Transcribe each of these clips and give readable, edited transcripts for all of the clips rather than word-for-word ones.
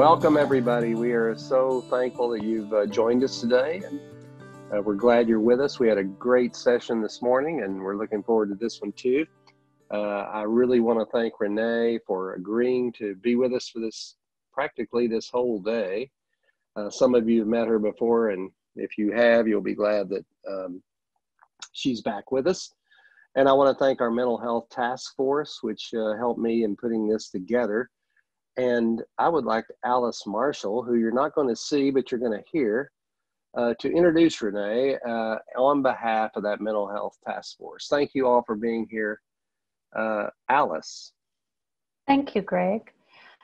Welcome, everybody. We are so thankful that you've joined us today, and we're glad you're with us. We had a great session this morning, and we're looking forward to this one too. I really want to thank Renee for agreeing to be with us for practically this whole day. Some of you have met her before, and if you have, you'll be glad that she's back with us. And I want to thank our mental health task force, which helped me in putting this together. And I would like Alice Marshall, who you're not going to see, but you're going to hear, to introduce Renee on behalf of that mental health task force. Thank you all for being here. Alice. Thank you, Greg.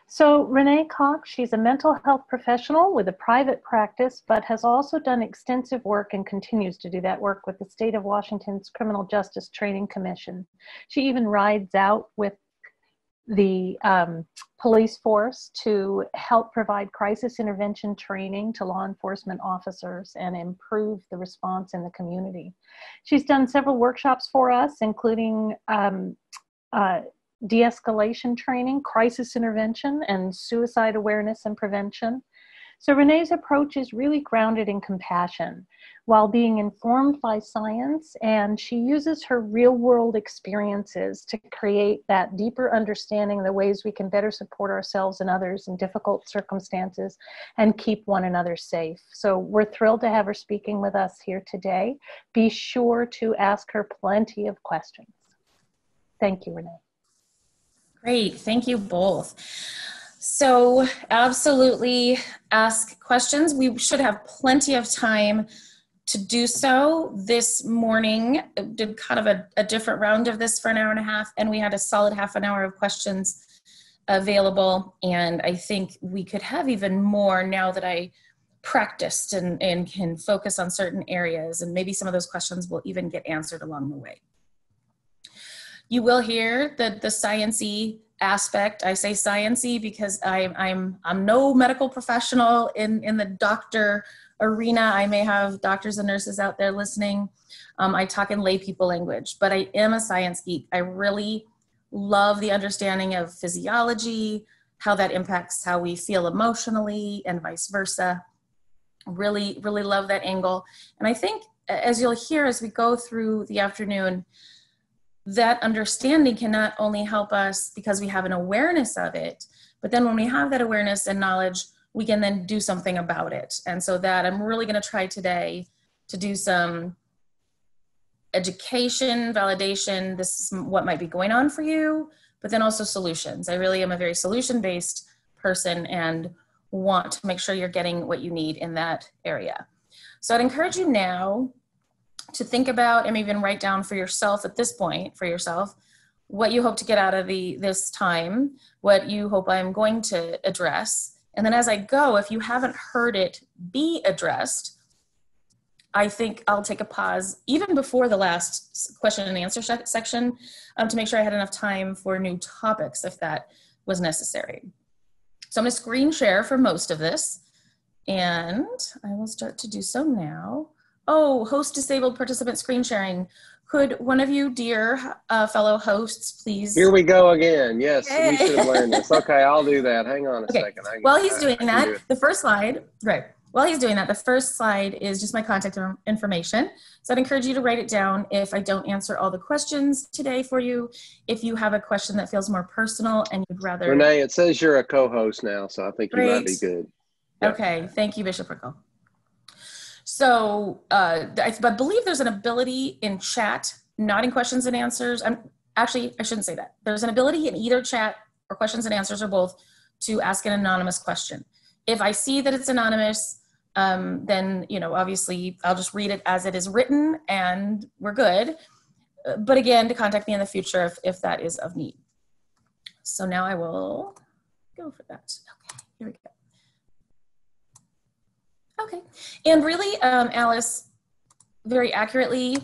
So Renee Cox, she's a mental health professional with a private practice, but has also done extensive work and continues to do that work with the State of Washington's Criminal Justice Training Commission. She even rides out with the police force to help provide crisis intervention training to law enforcement officers and improve the response in the community. She's done several workshops for us, including de-escalation training, crisis intervention, and suicide awareness and prevention. So Renee's approach is really grounded in compassion while being informed by science, and she uses her real-world experiences to create that deeper understanding of the ways we can better support ourselves and others in difficult circumstances and keep one another safe. So we're thrilled to have her speaking with us here today. Be sure to ask her plenty of questions. Thank you, Renee. Great, thank you both. So absolutely ask questions. We should have plenty of time to do so. This morning did kind of a different round of this for an hour and a half, and we had a solid half an hour of questions available. And I think we could have even more now that I practiced and can focus on certain areas, and maybe some of those questions will even get answered along the way. You will hear the science-y aspect. I say science-y because I'm no medical professional in the doctor arena. I may have doctors and nurses out there listening. I talk in lay people language, but I am a science geek. I really love the understanding of physiology, how that impacts how we feel emotionally and vice versa. Really, really love that angle. And I think as you'll hear as we go through the afternoon, that understanding can not only help us because we have an awareness of it, but then when we have that awareness and knowledge, we can then do something about it. And so that I'm really going to try today to do some education, validation. This is what might be going on for you, but then also solutions. I really am a very solution-based person and want to make sure you're getting what you need in that area. So I'd encourage you now to think about and even write down for yourself at this point, what you hope to get out of this time, what you hope I'm going to address. And then as I go, if you haven't heard it be addressed, I think I'll take a pause even before the last question and answer section to make sure I had enough time for new topics if that was necessary. So I'm going to screen share for most of this, and I will start to do so now. Oh, host disabled participant screen sharing. Could one of you, dear fellow hosts, please? Here we go again. Yes, hey. We should have learned this. Okay, I'll do that. Hang on a second. While he's doing that, the first slide, While he's doing that, the first slide is just my contact information. So I'd encourage you to write it down if I don't answer all the questions today for you. If you have a question that feels more personal and you'd rather. Renee, it says you're a co-host now, so I think you might be good. Yep. Okay, thank you, Bishop Rickle. So I believe there's an ability in chat, not in questions and answers. Actually, I shouldn't say that. There's an ability in either chat or questions and answers or both to ask an anonymous question. If I see that it's anonymous, then, obviously I'll just read it as it is written and we're good. But again, to contact me in the future if that is of need. So now I will go for that. Okay, here we go. Okay, and really, Alice very accurately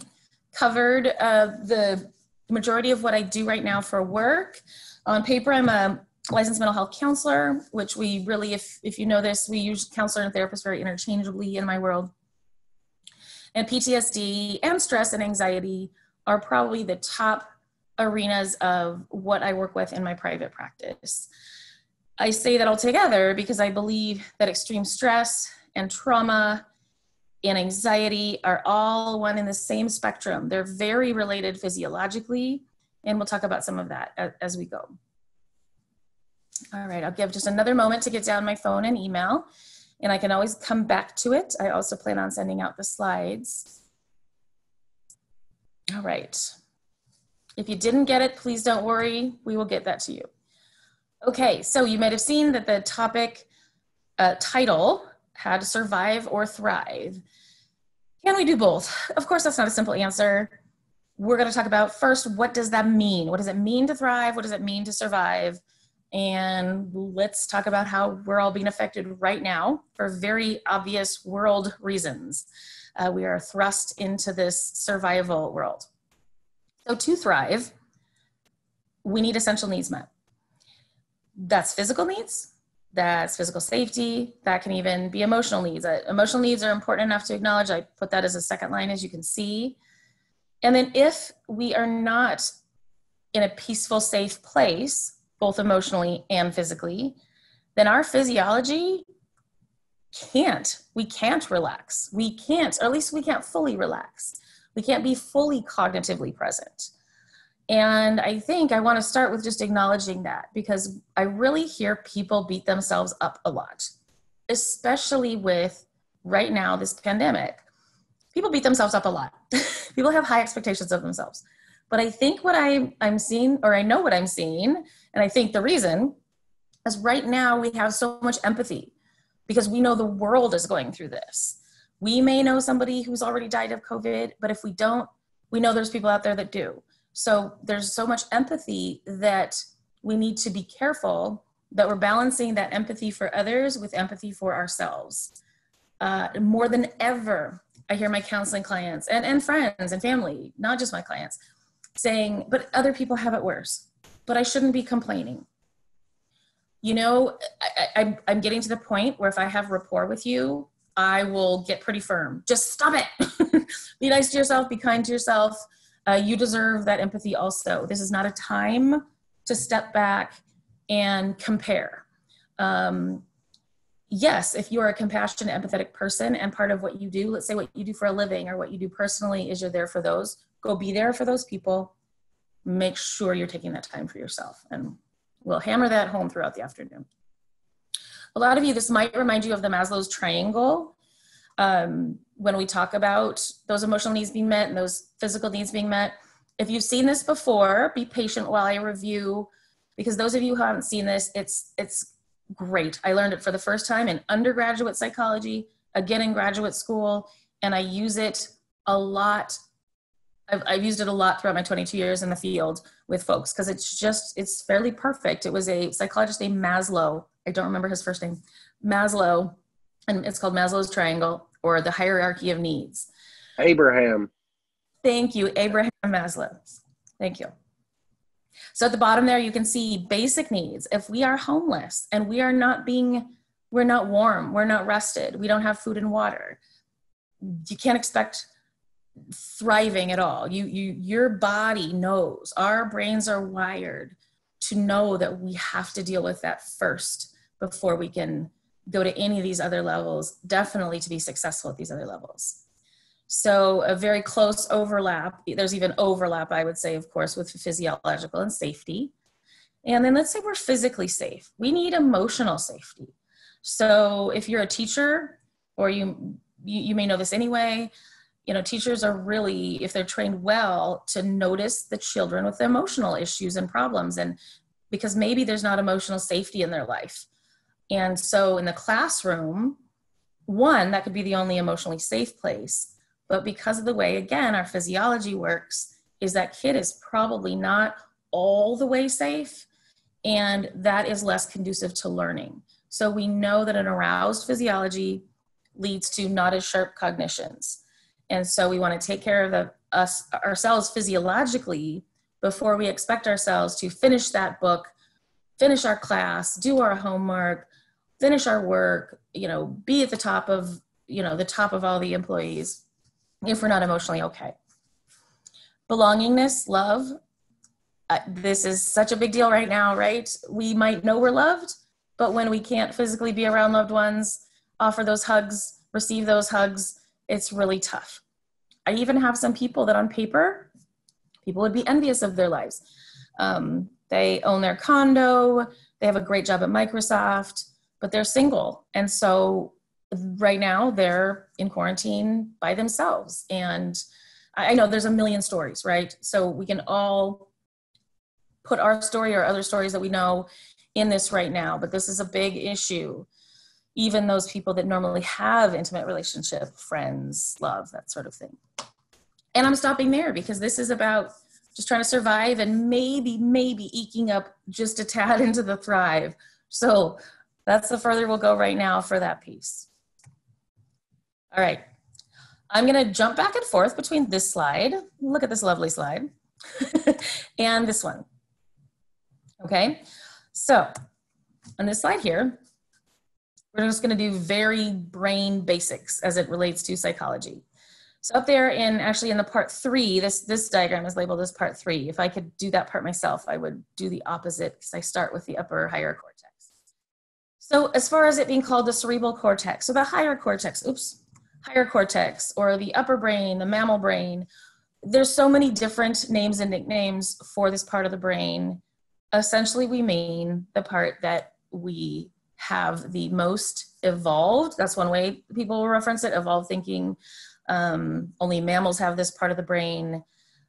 covered the majority of what I do right now for work. On paper, I'm a licensed mental health counselor, which we really, if you know this, we use counselor and therapist very interchangeably in my world. And PTSD and stress and anxiety are probably the top arenas of what I work with in my private practice. I say that all together because I believe that extreme stress and trauma and anxiety are all one in the same spectrum. They're very related physiologically, and we'll talk about some of that as we go. All right, I'll give just another moment to get down my phone and email, and I can always come back to it. I also plan on sending out the slides. All right. If you didn't get it, please don't worry. We will get that to you. Okay, so you might have seen that the topic title had survive or thrive. Can we do both? Of course, that's not a simple answer. We're going to talk about first, what does that mean? What does it mean to thrive? What does it mean to survive? And let's talk about how we're all being affected right now for very obvious world reasons. We are thrust into this survival world. So to thrive, we need essential needs met. That's physical needs, that's physical safety, that can even be emotional needs. Emotional needs are important enough to acknowledge. I put that as a second line, as you can see. And then if we are not in a peaceful, safe place, both emotionally and physically, then our physiology we can't relax. We can't, or at least we can't fully relax. We can't be fully cognitively present. And I think I want to start with just acknowledging that, because I really hear people beat themselves up a lot, especially with right now, this pandemic. People beat themselves up a lot. People have high expectations of themselves. But I think what I'm seeing, or I know what I'm seeing, and I think the reason is right now we have so much empathy because we know the world is going through this. We may know somebody who's already died of COVID, but if we don't, we know there's people out there that do. So there's so much empathy that we need to be careful that we're balancing that empathy for others with empathy for ourselves. More than ever, I hear my counseling clients and friends and family, not just my clients, saying, but other people have it worse, but I shouldn't be complaining. You know, I'm getting to the point where if I have rapport with you, I will get pretty firm. Just stop it. Be nice to yourself, be kind to yourself. You deserve that empathy also. This is not a time to step back and compare. Yes, if you are a compassionate, empathetic person and part of what you do, let's say what you do for a living or what you do personally is you're there for those, go be there for those people. Make sure you're taking that time for yourself, and we'll hammer that home throughout the afternoon. A lot of you, this might remind you of the Maslow's triangle. When we talk about those emotional needs being met and those physical needs being met. If you've seen this before, be patient while I review, because those of you who haven't seen this, it's great. I learned it for the first time in undergraduate psychology, again in graduate school, and I use it a lot. I've used it a lot throughout my 22 years in the field with folks because it's fairly perfect. It was a psychologist named Maslow. I don't remember his first name. Maslow, and it's called Maslow's triangle, or the hierarchy of needs. Abraham. Thank you, Abraham Maslow. Thank you. So at the bottom there, you can see basic needs. If we are homeless and we're not warm, we're not rested, we don't have food and water, you can't expect thriving at all. Your body knows, our brains are wired to know that we have to deal with that first before we can go to any of these other levels, definitely to be successful at these other levels. So a very close overlap, there's even overlap, I would say, of course, with physiological and safety. And then let's say we're physically safe. We need emotional safety. So if you're a teacher, or you may know this anyway, you know, teachers are really, if they're trained well, to notice the children with emotional issues and problems, and because maybe there's not emotional safety in their life. And so in the classroom, one, that could be the only emotionally safe place. But because of the way, again, our physiology works, is that kid is probably not all the way safe, and that is less conducive to learning. So we know that an aroused physiology leads to not as sharp cognitions. And so we want to take care of ourselves physiologically before we expect ourselves to finish that book, finish our class, do our homework, finish our work, you know, be at the top of, you know, the top of all the employees if we're not emotionally okay. Belongingness, love. This is such a big deal right now, right? We might know we're loved, but when we can't physically be around loved ones, offer those hugs, receive those hugs, it's really tough. I even have some people that on paper, people would be envious of their lives. They own their condo, they have a great job at Microsoft, but they're single. And so right now they're in quarantine by themselves. And I know there's a million stories, right? So we can all put our story or other stories that we know in this right now, but this is a big issue. Even those people that normally have intimate relationship, friends, love, that sort of thing. And I'm stopping there because this is about just trying to survive and maybe eking up just a tad into the thrive. So that's the further we'll go right now for that piece. All right. I'm going to jump back and forth between this slide. Look at this lovely slide. And this one. Okay. So on this slide here, we're just going to do very brain basics as it relates to psychology. So up there actually in the part 3, this diagram is labeled as part 3. If I could do that part myself, I would do the opposite because I start with the upper higher cortex. So as far as it being called the cerebral cortex, so the higher cortex, higher cortex, or the upper brain, the mammal brain, there's so many different names and nicknames for this part of the brain. Essentially, we mean the part that we have the most evolved. That's one way people will reference it, evolved thinking. Only mammals have this part of the brain.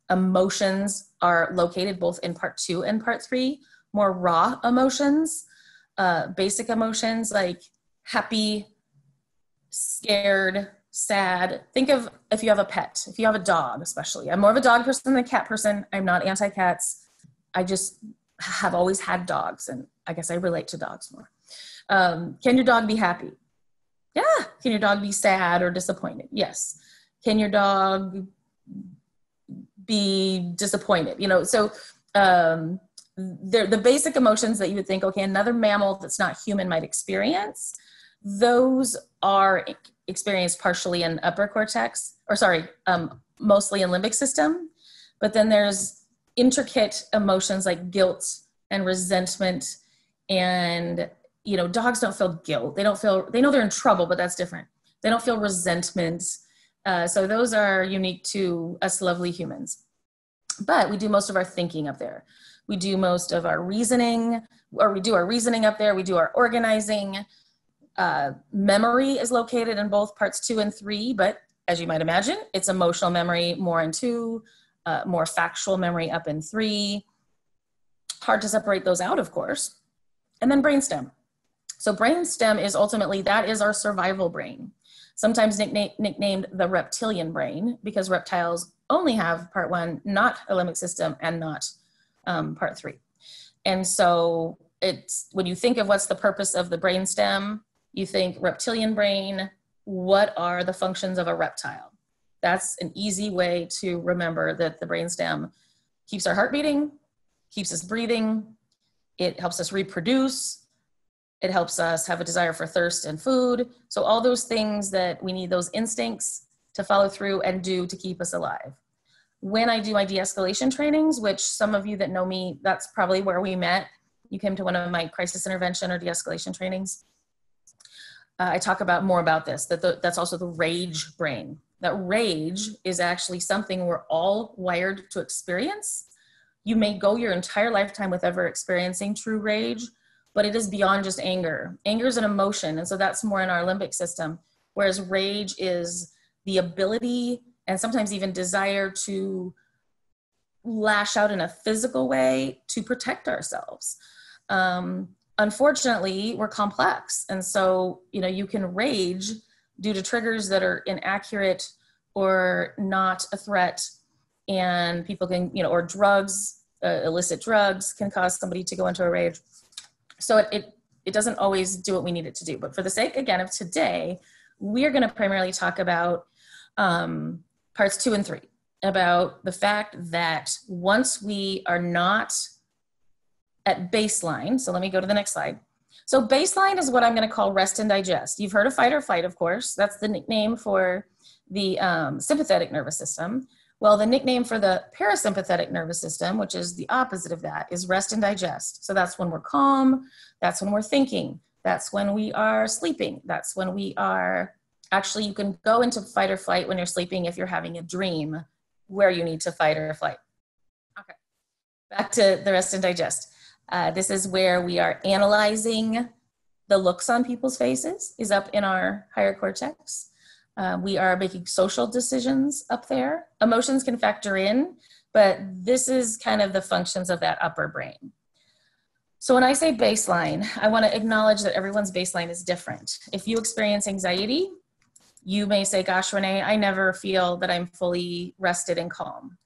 Emotions are located both in part 2 and part 3. More raw emotions, basic emotions like happy, scared, sad. Think of if you have a pet, if you have a dog especially. I'm more of a dog person than a cat person. I'm not anti-cats. I just have always had dogs, and I guess I relate to dogs more. Can your dog be happy? Yeah. Can your dog be sad or disappointed? Yes. Can your dog be disappointed? You know, so they're the basic emotions that you would think, okay, another mammal that's not human might experience. Those are experienced partially in upper cortex, or sorry, mostly in limbic system. But then there's intricate emotions like guilt and resentment. And, you know, dogs don't feel guilt. They know they're in trouble, but that's different. They don't feel resentment. So those are unique to us lovely humans. But we do most of our thinking up there. We do most of our reasoning, or we do our reasoning up there. We do our organizing. Memory is located in both parts 2 and 3, but as you might imagine, it's emotional memory more in 2, more factual memory up in 3. Hard to separate those out, of course. And then brainstem. So brainstem is ultimately, that is our survival brain. Sometimes nicknamed the reptilian brain, because reptiles only have part 1, not a limbic system, and not part 3. And so it's, when you think of what's the purpose of the brainstem, you think reptilian brain, what are the functions of a reptile? That's an easy way to remember that the brainstem keeps our heart beating, keeps us breathing, it helps us reproduce, it helps us have a desire for thirst and food. So all those things that we need, those instincts to follow through and do to keep us alive. When I do my de-escalation trainings, which some of you that know me, that's probably where we met. You came to one of my crisis intervention or de-escalation trainings. I talk more about this, that's also the rage brain. That rage is actually something we're all wired to experience. You may go your entire lifetime with ever experiencing true rage, but it is beyond just anger. Anger is an emotion, and so that's more in our limbic system, whereas rage is the ability and sometimes even desire to lash out in a physical way to protect ourselves. Unfortunately, we're complex. And so, you know, you can rage due to triggers that are inaccurate or not a threat. And people can, you know, or drugs, illicit drugs can cause somebody to go into a rage. So it doesn't always do what we need it to do. But for the sake, again, of today, we are going to primarily talk about parts 2 and 3, about the fact that once we are not at baseline, so let me go to the next slide. So baseline is what I'm going to call rest and digest. You've heard of fight or flight, of course. That's the nickname for the sympathetic nervous system, Well, the nickname for the parasympathetic nervous system, which is the opposite of that, is rest and digest. So that's when we're calm, that's when we're thinking, that's when we are sleeping, that's when we are, actually you can go into fight or flight when you're sleeping if you're having a dream where you need to fight or flight. Okay, back to the rest and digest. This is where we are analyzing the looks on people's faces, is up in our higher cortex. We are making social decisions up there. Emotions can factor in, but this is kind of the functions of that upper brain. So when I say baseline, I want to acknowledge that everyone's baseline is different. If you experience anxiety, you may say, gosh, Renee, I never feel that I'm fully rested and calm.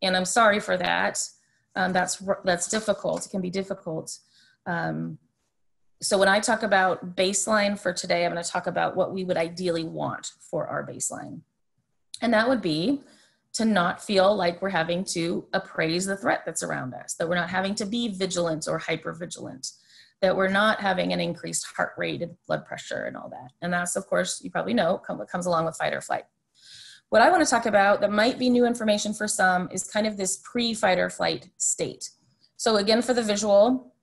And I'm sorry for that. That's difficult. It can be difficult. So when I talk about baseline for today, I'm going to talk about what we would ideally want for our baseline. And that would be to not feel like we're having to appraise the threat that's around us, that we're not having to be vigilant or hypervigilant, that we're not having an increased heart rate and blood pressure and all that. And that's, of course, you probably know, what comes along with fight or flight. What I want to talk about that might be new information for some is kind of this pre-fight or flight state. So again, for the visual,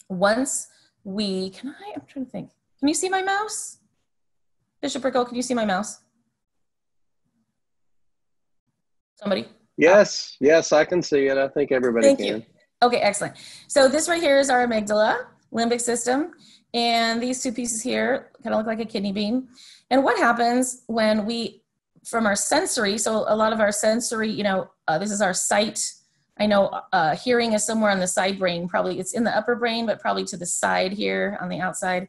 once we, I'm trying to think. Can you see my mouse? Bishop Rickle, can you see my mouse? Somebody? Yes, yes, I can see it. I think everybody Thank can. you. Okay, excellent. So this right here is our amygdala, limbic system. And these two pieces here kind of look like a kidney bean. And what happens when we, from our sensory, so a lot of our sensory, this is our sight. I know hearing is somewhere on the side brain, probably it's in the upper brain, but probably to the side here on the outside.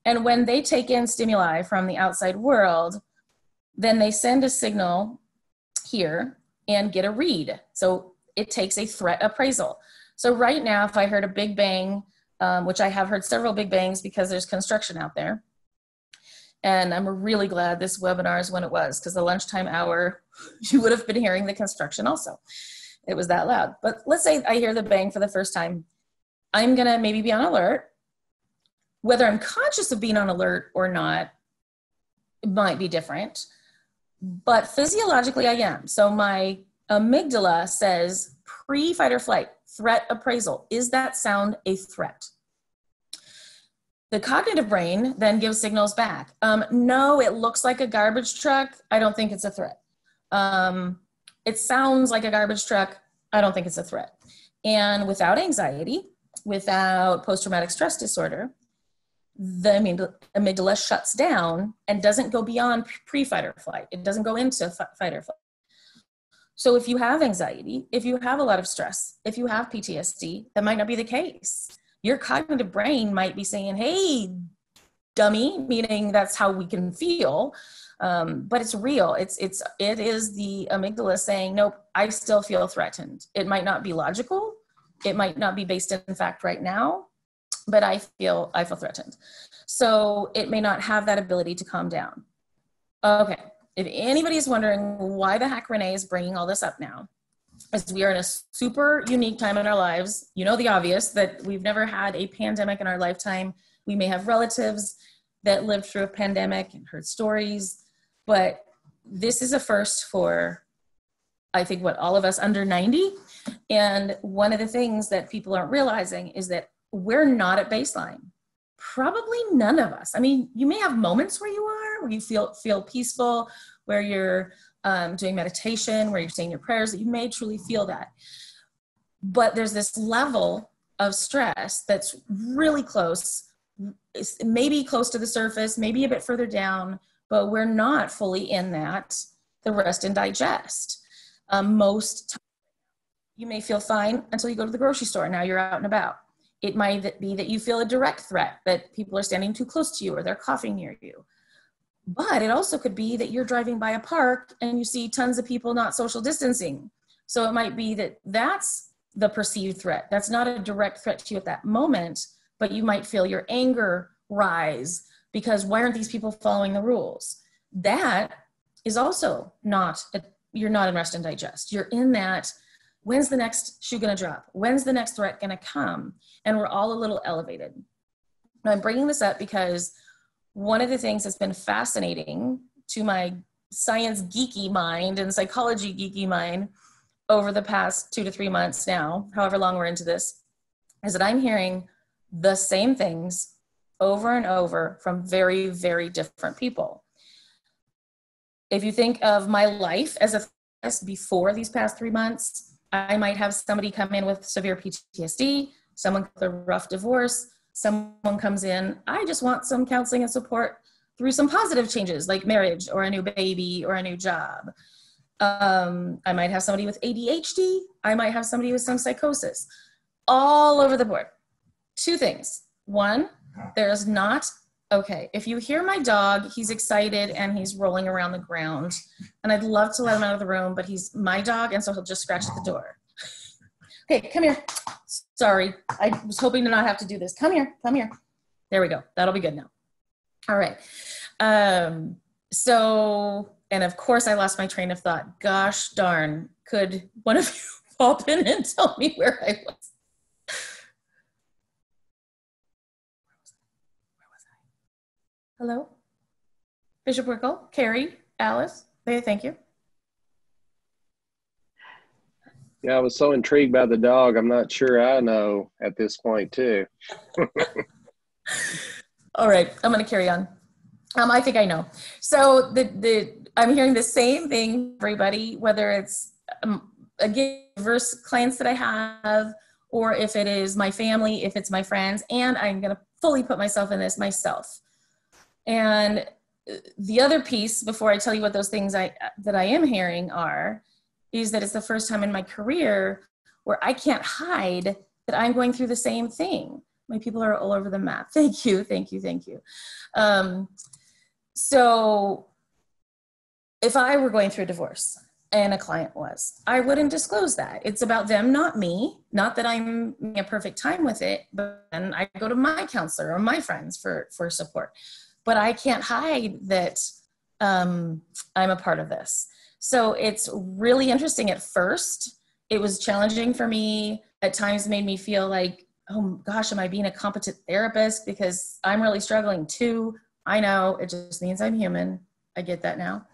And when they take in stimuli from the outside world, then they send a signal here and get a read. So it takes a threat appraisal. So right now, if I heard a big bang, which I have heard several big bangs because there's construction out there, and I'm really glad this webinar is when it was, because the lunchtime hour, you would have been hearing the construction also. It was that loud. But let's say I hear the bang for the first time. I'm gonna maybe be on alert. Whether I'm conscious of being on alert or not, it might be different. But physiologically I am. So my amygdala says pre-fight or flight, threat appraisal. Is that sound a threat? The cognitive brain then gives signals back. No, it looks like a garbage truck. I don't think it's a threat. It sounds like a garbage truck. I don't think it's a threat. And without anxiety, without post-traumatic stress disorder, the amygdala shuts down and doesn't go beyond pre-fight or flight. It doesn't go into fight or flight. So if you have anxiety, if you have a lot of stress, if you have PTSD, that might not be the case. Your cognitive brain might be saying, hey, dummy, meaning that's how we can feel. But it's real. It is the amygdala saying, nope, I still feel threatened. It might not be logical. It might not be based in fact right now, but I feel threatened. So it may not have that ability to calm down. Okay. If anybody's wondering why the heck Renee is bringing all this up now, is we are in a super unique time in our lives. You know the obvious, that we've never had a pandemic in our lifetime. We may have relatives that lived through a pandemic and heard stories, but this is a first for, I think, all of us under 90. And one of the things that people aren't realizing is that we're not at baseline. Probably none of us. I mean, you may have moments where you are, where you feel peaceful, where you're doing meditation, where you're saying your prayers, that you may truly feel that. But there's this level of stress that's really close. It's maybe close to the surface, maybe a bit further down, but we're not fully in that, the rest and digest. Most times, you may feel fine until you go to the grocery store. Now you're out and about. It might be that you feel a direct threat, that people are standing too close to you or they're coughing near you. But it also could be that you're driving by a park and you see tons of people not social distancing. So it might be that that's the perceived threat. That's not a direct threat to you at that moment, but you might feel your anger rise because why aren't these people following the rules? That is also you're not in rest and digest. You're in that, when's the next shoe gonna drop? When's the next threat gonna come? And we're all a little elevated. Now I'm bringing this up because one of the things that's been fascinating to my science geeky mind and psychology geeky mind over the past 2 to 3 months now, however long we're into this, is that I'm hearing the same things over and over from very, very different people. If you think of my life as a therapist before these past 3 months, I might have somebody come in with severe PTSD, someone with a rough divorce, someone comes in, I just want some counseling and support through some positive changes like marriage or a new baby or a new job. I might have somebody with ADHD. I might have somebody with some psychosis, all over the board. 2 things. 1, there's not, okay, if you hear my dog, he's excited and he's rolling around the ground, and I'd love to let him out of the room, but he's my dog, and so he'll just scratch at the door. Okay, come here. Sorry, I was hoping to not have to do this. Come here, come here. There we go. That'll be good now. All right. So, and of course I lost my train of thought. Gosh darn, could one of you pop in and tell me where I was? Where was I? Hello? Bishop Wickle, Carrie, Alice, thank you. Yeah, I was so intrigued by the dog. I'm not sure I know at this point too. All right, I'm going to carry on. I think I know. So I'm hearing the same thing, everybody, whether it's again, diverse clients that I have, or if it is my family, if it's my friends, and I'm going to fully put myself in this myself. And the other piece, before I tell you what those things that I am hearing are, is that it's the first time in my career where I can't hide that I'm going through the same thing. My people are all over the map. Thank you, thank you, thank you. So if I were going through a divorce and a client was, I wouldn't disclose that. It's about them, not me. Not that I'm having a perfect time with it, but then I go to my counselor or my friends for support. But I can't hide that I'm a part of this. So it's really interesting at first. It was challenging for me. At times made me feel like, oh gosh, am I being a competent therapist? Because I'm really struggling too. I know, it just means I'm human. I get that now.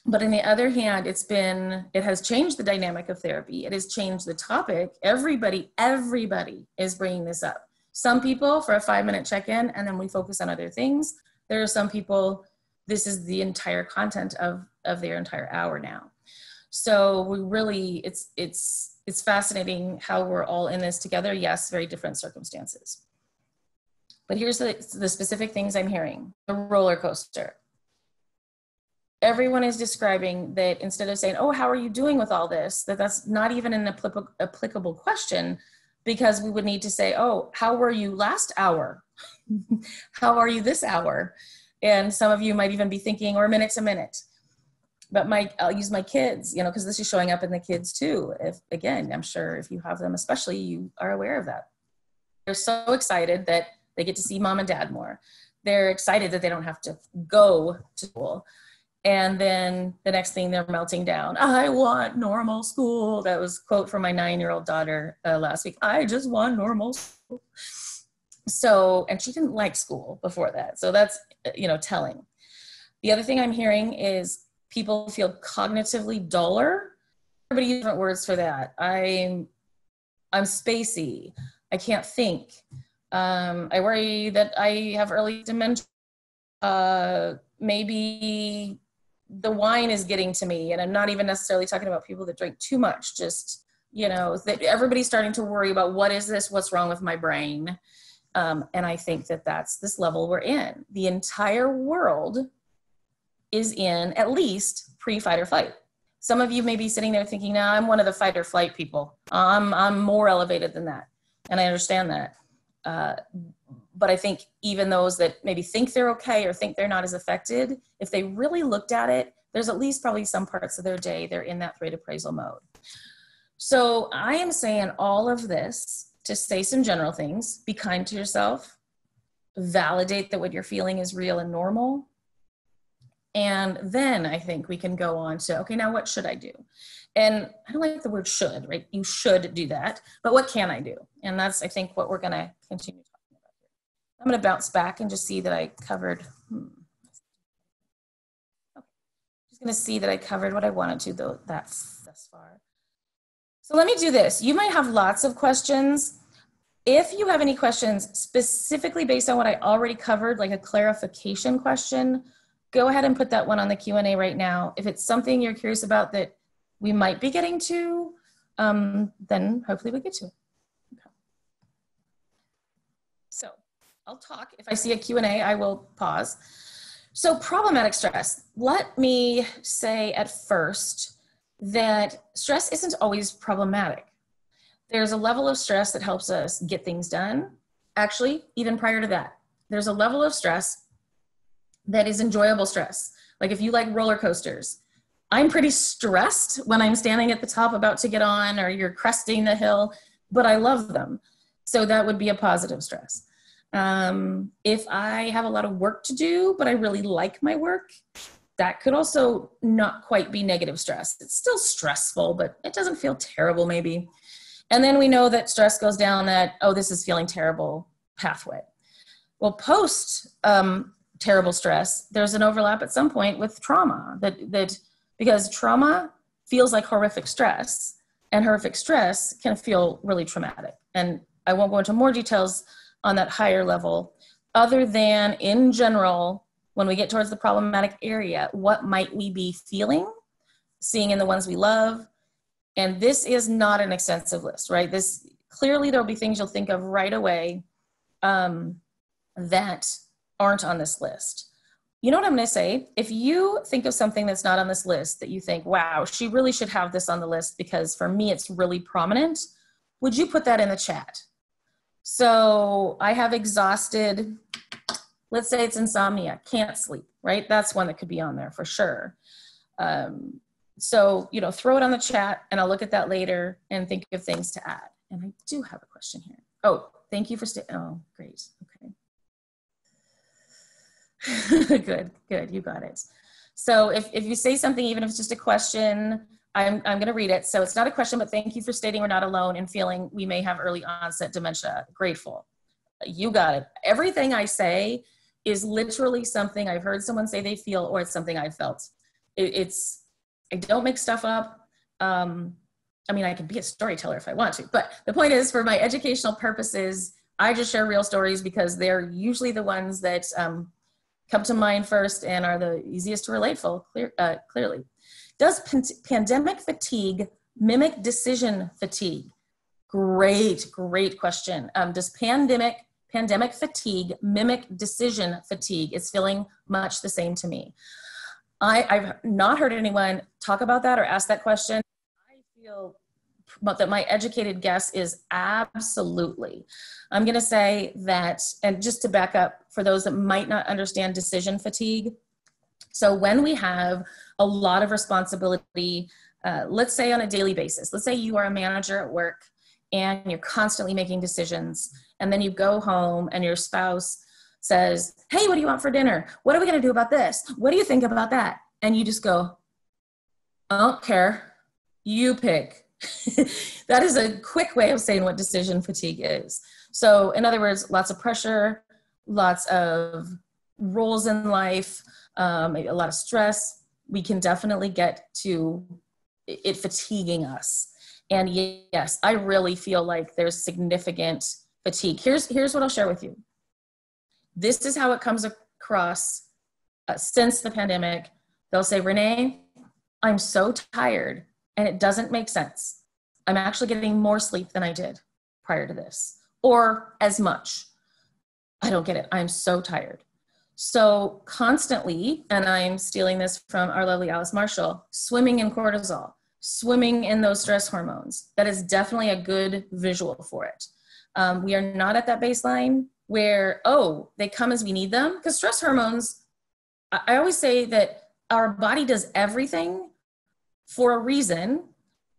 But on the other hand, it has changed the dynamic of therapy. It has changed the topic. Everybody is bringing this up. Some people for a 5-minute check-in, and then we focus on other things. There are some people, this is the entire content of their entire hour now. So we really, it's fascinating how we're all in this together. Yes, very different circumstances. But here's the specific things I'm hearing. The roller coaster. Everyone is describing that instead of saying, oh, how are you doing with all this? That's not even an applicable question, because we would need to say, oh, how were you last hour? How are you this hour? And some of you might even be thinking, or minute to minute. But I'll use my kids, because this is showing up in the kids too. Again, I'm sure if you have them, especially, you are aware of that. They're so excited that they get to see mom and dad more. They're excited that they don't have to go to school. And then the next thing, they're melting down. I want normal school. That was a quote from my 9-year-old daughter last week. I just want normal school. So, and she didn't like school before that. So that's, telling. The other thing I'm hearing is people feel cognitively duller. Everybody uses different words for that. I'm spacey. I can't think. I worry that I have early dementia. Maybe the wine is getting to me, and I'm not even necessarily talking about people that drink too much, just, that everybody's starting to worry about what is this, what's wrong with my brain. And I think that that's this level we're in. The entire world is in at least pre-fight or flight. Some of you may be sitting there thinking, no, I'm one of the fight or flight people. I'm more elevated than that. And I understand that. But I think even those that maybe think they're okay or think they're not as affected, if they really looked at it, there's at least probably some parts of their day they're in that threat appraisal mode. So I am saying all of this to say some general things. Be kind to yourself. Validate that what you're feeling is real and normal. And then I think we can go on to, okay, now what should I do? And I don't like the word should, right? You should do that, but what can I do? And that's, I think, what we're going to continue talking about here. I'm going to bounce back and just see that I covered. Okay. just going to see that I covered what I wanted to though thus far. So let me do this. You might have lots of questions. If you have any questions specifically based on what I already covered, like a clarification question, go ahead and put that one on the Q&A right now. If it's something you're curious about that we might be getting to, then hopefully we get to it. Okay. So I'll talk. If I see a Q&A, I will pause. So problematic stress. Let me say at first that stress isn't always problematic. There's a level of stress that helps us get things done. Actually, even prior to that, there's a level of stress that is enjoyable stress. Like if you like roller coasters, I'm pretty stressed when I'm standing at the top about to get on, or you're cresting the hill, but I love them. So that would be a positive stress. If I have a lot of work to do, but I really like my work, that could also not quite be negative stress. It's still stressful, but it doesn't feel terrible maybe. And then we know that stress goes down that, oh, this is feeling terrible pathway. Well, post terrible stress, there's an overlap at some point with trauma because trauma feels like horrific stress, and horrific stress can feel really traumatic. And I won't go into more details on that higher level, other than in general, when we get towards the problematic area, what might we be feeling, seeing in the ones we love? And this is not an extensive list, right? This clearly there'll be things you'll think of right away that aren't on this list. You know what I'm going to say? If you think of something that's not on this list that you think, wow, she really should have this on the list because for me it's really prominent, would you put that in the chat? So I have exhausted, let's say it's insomnia, can't sleep, right? That's one that could be on there for sure. So, you know, throw it on the chat and I'll look at that later and think of things to add. And I do have a question here. Oh, thank you for staying. Oh, great. Okay. Good. You got it. So if you say something, even if it's just a question, I'm going to read it. So it's not a question, but thank you for stating we're not alone in feeling we may have early onset dementia. Grateful. You got it. Everything I say is literally something I've heard someone say they feel, or it's something I felt. I don't make stuff up. I mean, I can be a storyteller if I want to, but the point is, for my educational purposes, I just share real stories because they're usually the ones that come to mind first and are the easiest to relate clearly. Does pandemic fatigue mimic decision fatigue? Great question. Does pandemic fatigue mimic decision fatigue? It's feeling much the same to me. I've not heard anyone talk about that or ask that question. I feel that my educated guess is absolutely. I'm going to say that, and just to back up for those that might not understand decision fatigue. So when we have a lot of responsibility, let's say on a daily basis, let's say you are a manager at work and you're constantly making decisions, and then you go home and your spouse says, hey, what do you want for dinner? What are we going to do about this? What do you think about that? And you just go, I don't care. You pick. That is a quick way of saying what decision fatigue is. So in other words, lots of pressure, lots of roles in life, maybe a lot of stress. We can definitely get to it fatiguing us. And yes, I really feel like there's significant fatigue. Here's what I'll share with you. This is how it comes across since the pandemic. They'll say, Renee, I'm so tired and it doesn't make sense. I'm actually getting more sleep than I did prior to this, or as much. I don't get it. I'm so tired. So constantly, and I'm stealing this from our lovely Alice Marshall, swimming in cortisol, swimming in those stress hormones. That is definitely a good visual for it. We are not at that baseline where, oh, they come as we need them. Because stress hormones, I always say that our body does everything for a reason.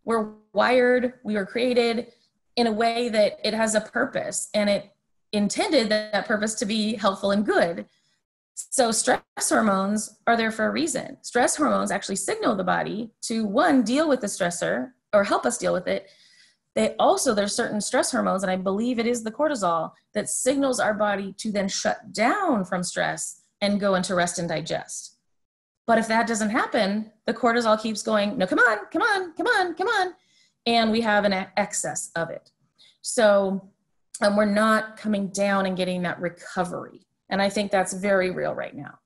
We're wired, we were created in a way that it has a purpose, and it intended that purpose to be helpful and good. So stress hormones are there for a reason. Stress hormones actually signal the body to, one, deal with the stressor or help us deal with it. There's certain stress hormones, and I believe it is the cortisol, that signals our body to then shut down from stress and go into rest and digest. But if that doesn't happen, the cortisol keeps going, no, come on, come on, come on, come on. And we have an excess of it. So we're not coming down and getting that recovery. And I think that's very real right now.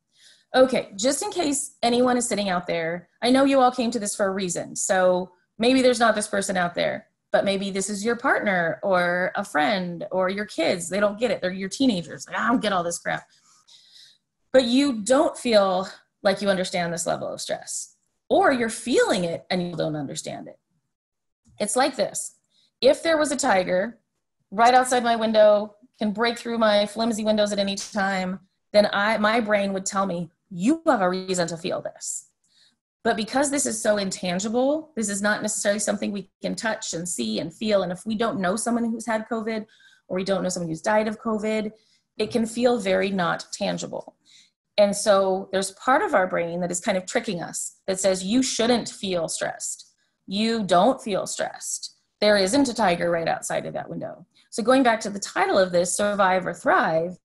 Okay, just in case anyone is sitting out there, I know you all came to this for a reason. So maybe there's not this person out there, but maybe this is your partner or a friend or your kids. They don't get it. They're your teenagers. Like, I don't get all this crap. But you don't feel like you understand this level of stress, or you're feeling it and you don't understand it. It's like this. If there was a tiger right outside my window, can break through my flimsy windows at any time, then my brain would tell me, you have a reason to feel this. But because this is so intangible, this is not necessarily something we can touch and see and feel. And if we don't know someone who's had COVID, or we don't know someone who's died of COVID, it can feel very not tangible. And so there's part of our brain that is kind of tricking us that says, you shouldn't feel stressed. You don't feel stressed. There isn't a tiger right outside of that window. So going back to the title of this, Survive or Thrive,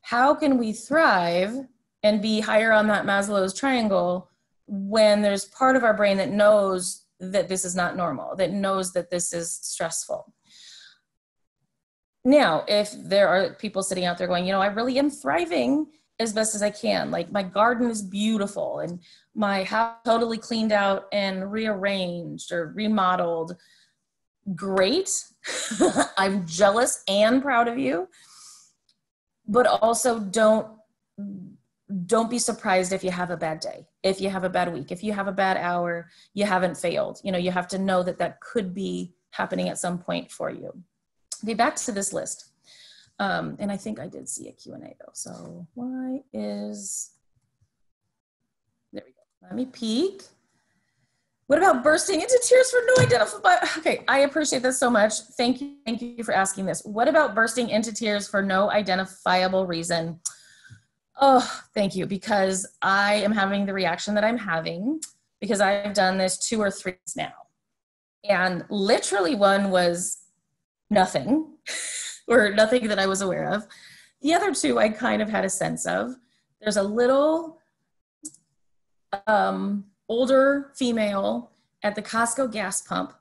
how can we thrive and be higher on that Maslow's triangle when there's part of our brain that knows that this is not normal, that knows that this is stressful? Now, if there are people sitting out there going, you know, I really am thriving as best as I can. Like, my garden is beautiful and my house totally cleaned out and rearranged or remodeled. Great. I'm jealous and proud of you. But also don't be surprised if you have a bad day, if you have a bad week, if you have a bad hour, you haven't failed. You know, you have to know that that could be happening at some point for you. Okay, back to this list. And I think I did see a Q&A though. So there we go. Let me peek. What about bursting into tears for no identifiable? Okay, I appreciate this so much. Thank you for asking this. What about bursting into tears for no identifiable reason? Oh, thank you, because I am having the reaction that I'm having because I've done this 2 or 3 times now. And literally one was nothing. Or nothing that I was aware of. The other 2 I kind of had a sense of. There's a little older female at the Costco gas pump,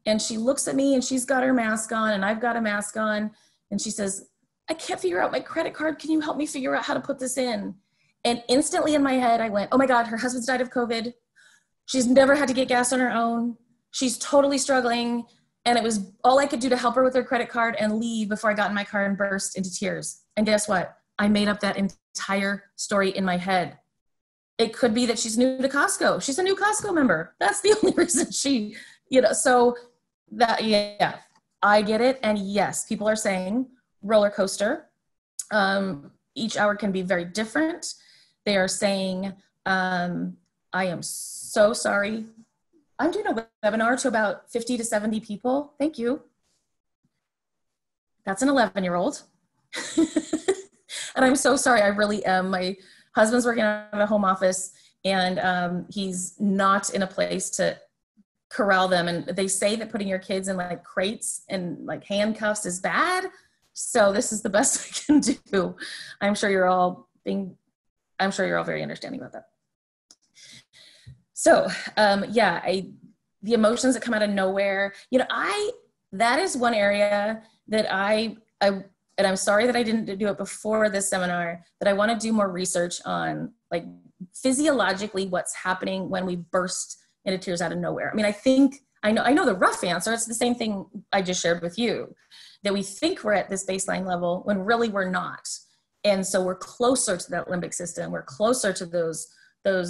and she looks at me and she's got her mask on and I've got a mask on, and she says, I can't figure out my credit card. Can you help me figure out how to put this in? And instantly in my head I went, oh my God, her husband's died of COVID. She's never had to get gas on her own. She's totally struggling. And it was all I could do to help her with her credit card and leave before I got in my car and burst into tears. And guess what? I made up that entire story in my head. It could be that she's new to Costco. She's a new Costco member. That's the only reason she, so that, yeah, I get it. And yes, people are saying roller coaster. Each hour can be very different. They are saying, I am so sorry. I'm doing a webinar to about 50 to 70 people. Thank you. That's an 11-year-old. And I'm so sorry, I really am. My husband's working out of a home office and he's not in a place to corral them. And they say that putting your kids in like crates and like handcuffs is bad. So this is the best I can do. I'm sure you're all very understanding about that. So, the emotions that come out of nowhere, that is one area that and I'm sorry that I didn't do it before this seminar, that I want to do more research on, like, physiologically what's happening when we burst into tears out of nowhere. I mean, I know the rough answer. It's the same thing I just shared with you, that we think we're at this baseline level when really we're not. And so we're closer to that limbic system. We're closer to those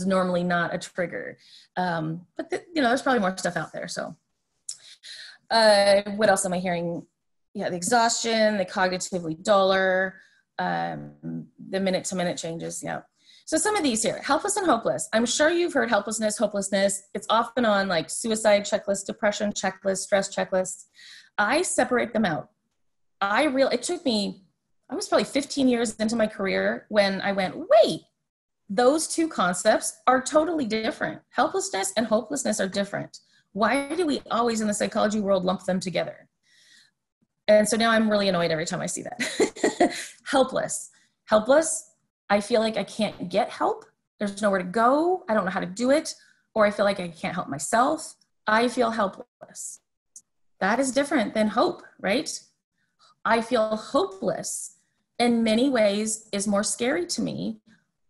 normally not a trigger. But there's probably more stuff out there. So what else am I hearing? Yeah, the exhaustion, the cognitively duller, the minute-to-minute changes, yeah. So some of these here, helpless and hopeless. I'm sure you've heard helplessness, hopelessness. It's often on like suicide checklist, depression checklist, stress checklists. I separate them out. It took me, I was probably 15 years into my career when I went, wait, those 2 concepts are totally different. Helplessness and hopelessness are different. Why do we always in the psychology world lump them together? And so now I'm really annoyed every time I see that. Helpless, I feel like I can't get help there's nowhere to go, I don't know how to do it, or I feel like I can't help myself, I feel helpless. That is different than hope, right? I feel hopeless in many ways is more scary to me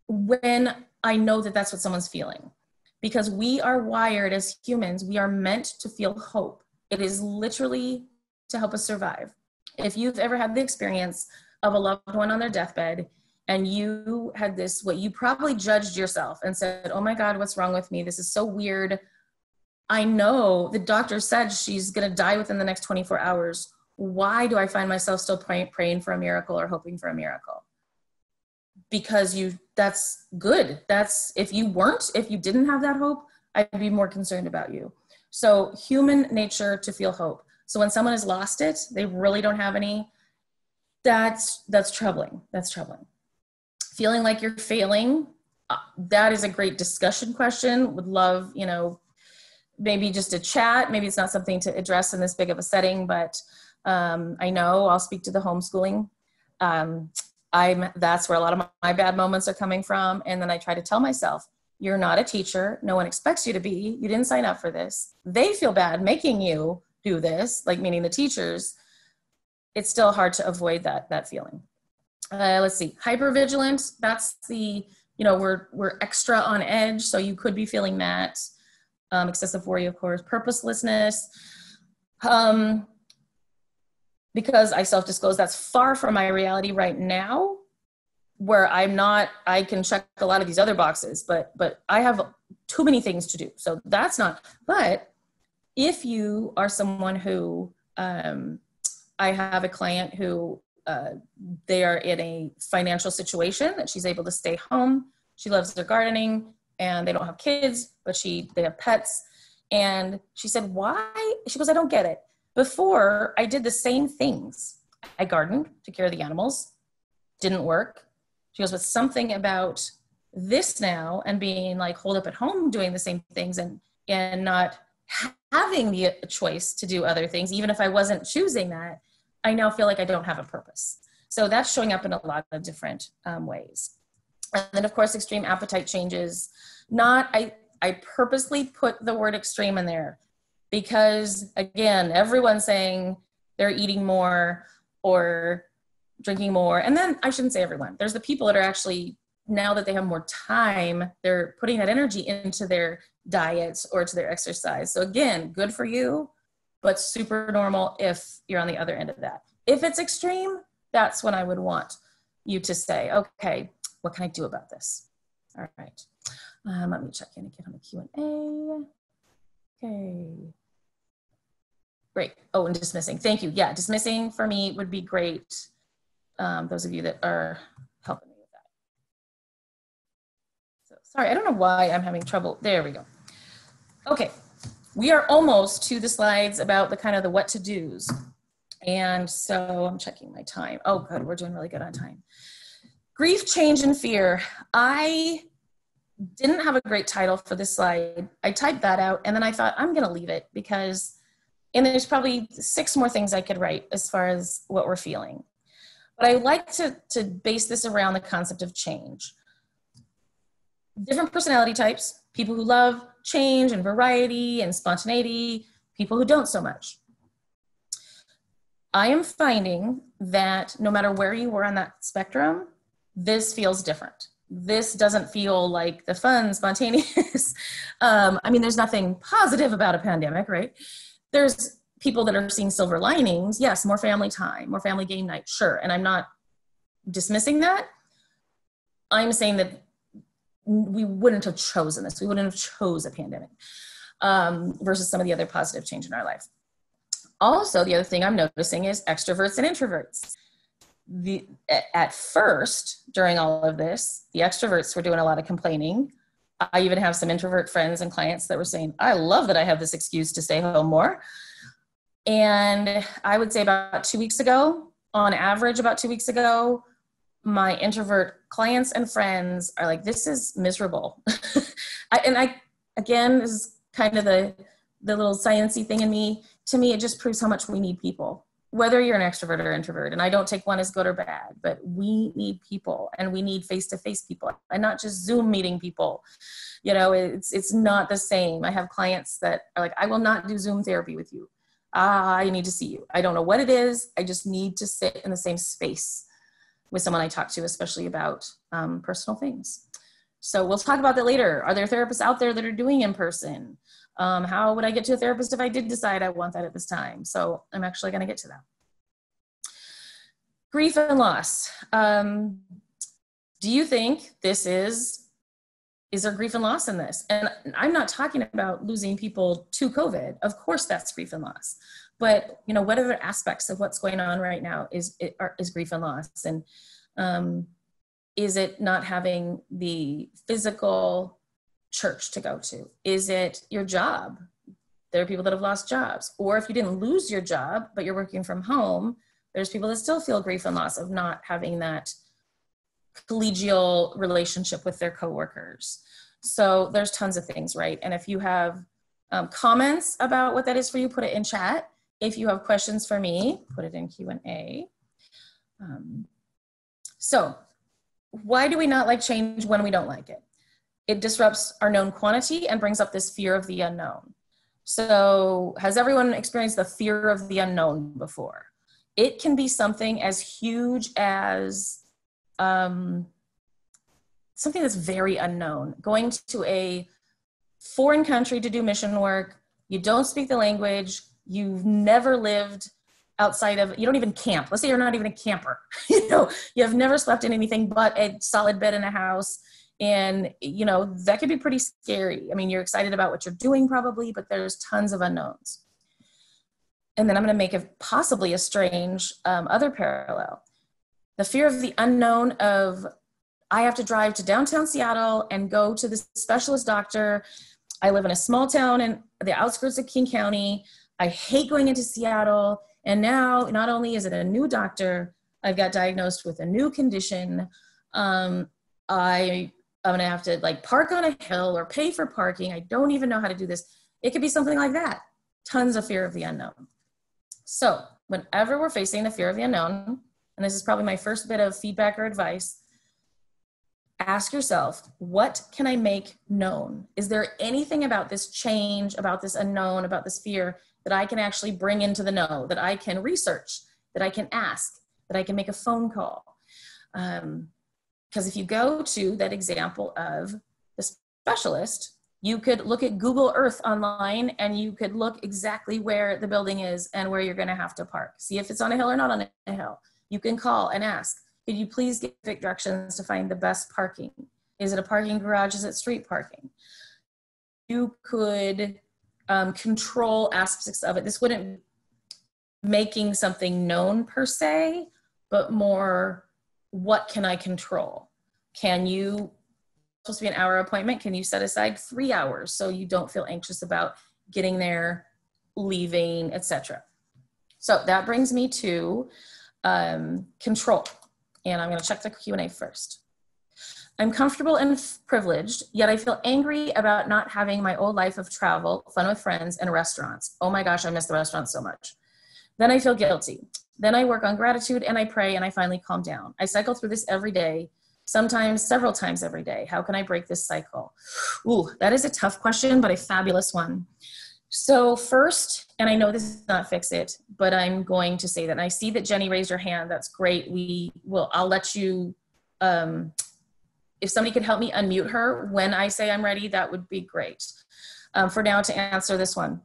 when I know that that's what someone's feeling. Because we are wired as humans, we are meant to feel hope. It is literally to help us survive. If you've ever had the experience of a loved one on their deathbed and you had this, what you probably judged yourself and said, oh my God, what's wrong with me? This is so weird. I know the doctor said she's going to die within the next 24 hours. Why do I find myself still praying for a miracle or hoping for a miracle? Because that's good. If you didn't have that hope, I'd be more concerned about you. So human nature to feel hope. So when someone has lost it, they really don't have any, that's troubling. That's troubling. Feeling like you're failing, that is a great discussion question. Would love, maybe just a chat. Maybe it's not something to address in this big of a setting, but I know I'll speak to the homeschooling. That's where a lot of my bad moments are coming from. And then I try to tell myself, you're not a teacher. No one expects you to be. You didn't sign up for this. They feel bad making you do this, like meaning the teachers. It's still hard to avoid that feeling. Let's see, hypervigilant. That's we're extra on edge. So you could be feeling that. Excessive worry, of course. Purposelessness. Because I self-disclose, that's far from my reality right now, where I can check a lot of these other boxes, but I have too many things to do. So that's not, but if you are someone who, I have a client who, they are in a financial situation that she's able to stay home. She loves their gardening and they don't have kids, but they have pets. And she said, why? She goes, I don't get it. Before, I did the same things. I gardened, took care of the animals, didn't work. She goes, but something about this now and being like holed up at home doing the same things and not having the choice to do other things, even if I wasn't choosing that, I now feel like I don't have a purpose. So that's showing up in a lot of different ways. And then of course, extreme appetite changes. I purposely put the word extreme in there because again, everyone's saying they're eating more or drinking more. And then I shouldn't say everyone. There's the people that are actually, now that they have more time, they're putting that energy into their diets or to their exercise. So again, good for you, but super normal if you're on the other end of that. If it's extreme, that's when I would want you to say, okay, what can I do about this? All right. Let me check in again on the Q&A. Okay. Great. Oh, and dismissing. Thank you. Yeah, dismissing for me would be great. Those of you that are helping me with that. So sorry, I don't know why I'm having trouble. There we go. Okay. We are almost to the slides about the kind of the what to do's. And so I'm checking my time. Oh, good. We're doing really good on time. Grief, change, and fear. I didn't have a great title for this slide. I typed that out and then I thought I'm going to leave it because, and there's probably 6 more things I could write as far as what we're feeling. But I like to base this around the concept of change. Different personality types, people who love change and variety and spontaneity, people who don't so much. I am finding that no matter where you were on that spectrum, this feels different. This doesn't feel like the fun, spontaneous. I mean, there's nothing positive about a pandemic, right? There's people that are seeing silver linings. Yes, more family time, more family game night, sure. And I'm not dismissing that. I'm saying that we wouldn't have chosen this. We wouldn't have chose a pandemic versus some of the other positive change in our life. Also, the other thing I'm noticing is extroverts and introverts. At first, during all of this, the extroverts were doing a lot of complaining. I even have some introvert friends and clients that were saying, I love that I have this excuse to stay home more. And I would say about 2 weeks ago, on average about 2 weeks ago, my introvert clients and friends are like, this is miserable. Again, this is kind of the little sciencey thing in me. To me, it just proves how much we need people. whether you're an extrovert or introvert, and I don't take one as good or bad, but we need people, and we need face-to-face people, and not just Zoom meeting people. You know, it's not the same. I have clients that are like, I will not do Zoom therapy with you. I need to see you. I don't know what it is. I just need to sit in the same space with someone I talk to, especially about personal things. So we'll talk about that later. Are there therapists out there that are doing in person? How would I get to a therapist if I did decide I want that at this time? So I'm actually going to get to that. Grief and loss. Do you think this is there grief and loss in this? And I'm not talking about losing people to COVID. Of course, that's grief and loss. But, you know, what other aspects of what's going on right now is grief and loss? And is it not having the physical church to go to? Is it your job? There are people that have lost jobs. Or if you didn't lose your job, but you're working from home, there's people that still feel grief and loss of not having that collegial relationship with their coworkers. So there's tons of things, right? And if you have comments about what that is for you, put it in chat. If you have questions for me, put it in Q&A. So why do we not like change when we don't like it? It disrupts our known quantity and brings up this fear of the unknown. So has everyone experienced the fear of the unknown before? It can be something as huge as something that's very unknown. Going to a foreign country to do mission work, you don't speak the language, you've never lived outside of, you don't even camp. Let's say you're not even a camper. You know, you have never slept in anything but a solid bed in a house. And, you know, that could be pretty scary. I mean, you're excited about what you're doing probably, but there's tons of unknowns. And then I'm going to make possibly a strange other parallel. The fear of the unknown of, I have to drive to downtown Seattle and go to the specialist doctor. I live in a small town in the outskirts of King County. I hate going into Seattle. And now, not only is it a new doctor, I've got diagnosed with a new condition. I'm going to have to like park on a hill or pay for parking. I don't even know how to do this. It could be something like that. Tons of fear of the unknown. So whenever we're facing the fear of the unknown, and this is probably my first bit of feedback or advice, ask yourself, what can I make known? Is there anything about this change, about this unknown, about this fear that I can actually bring into the know, that I can research, that I can ask, that I can make a phone call? Because if you go to that example of the specialist, you could look at Google Earth online and you could look exactly where the building is and where you're going to have to park. See if it's on a hill or not on a hill. You can call and ask, could you please give directions to find the best parking? Is it a parking garage? Is it street parking? You could control aspects of it. This wouldn't making something known per se, but more, what can I control? Can you, supposed to be an hour appointment, can you set aside 3 hours so you don't feel anxious about getting there, leaving, etc.? So that brings me to control. And I'm going to check the Q&A first. I'm comfortable and privileged, yet I feel angry about not having my old life of travel, fun with friends, and restaurants. Oh my gosh, I miss the restaurants so much. Then I feel guilty. Then I work on gratitude and I pray and I finally calm down. I cycle through this every day, sometimes several times every day. How can I break this cycle? Ooh, that is a tough question, but a fabulous one. So first, and I know this does not fix it, but I'm going to say that, and I see that Jenny raised her hand. That's great. I'll let you, if somebody could help me unmute her when I say I'm ready, that would be great. For now, to answer this one.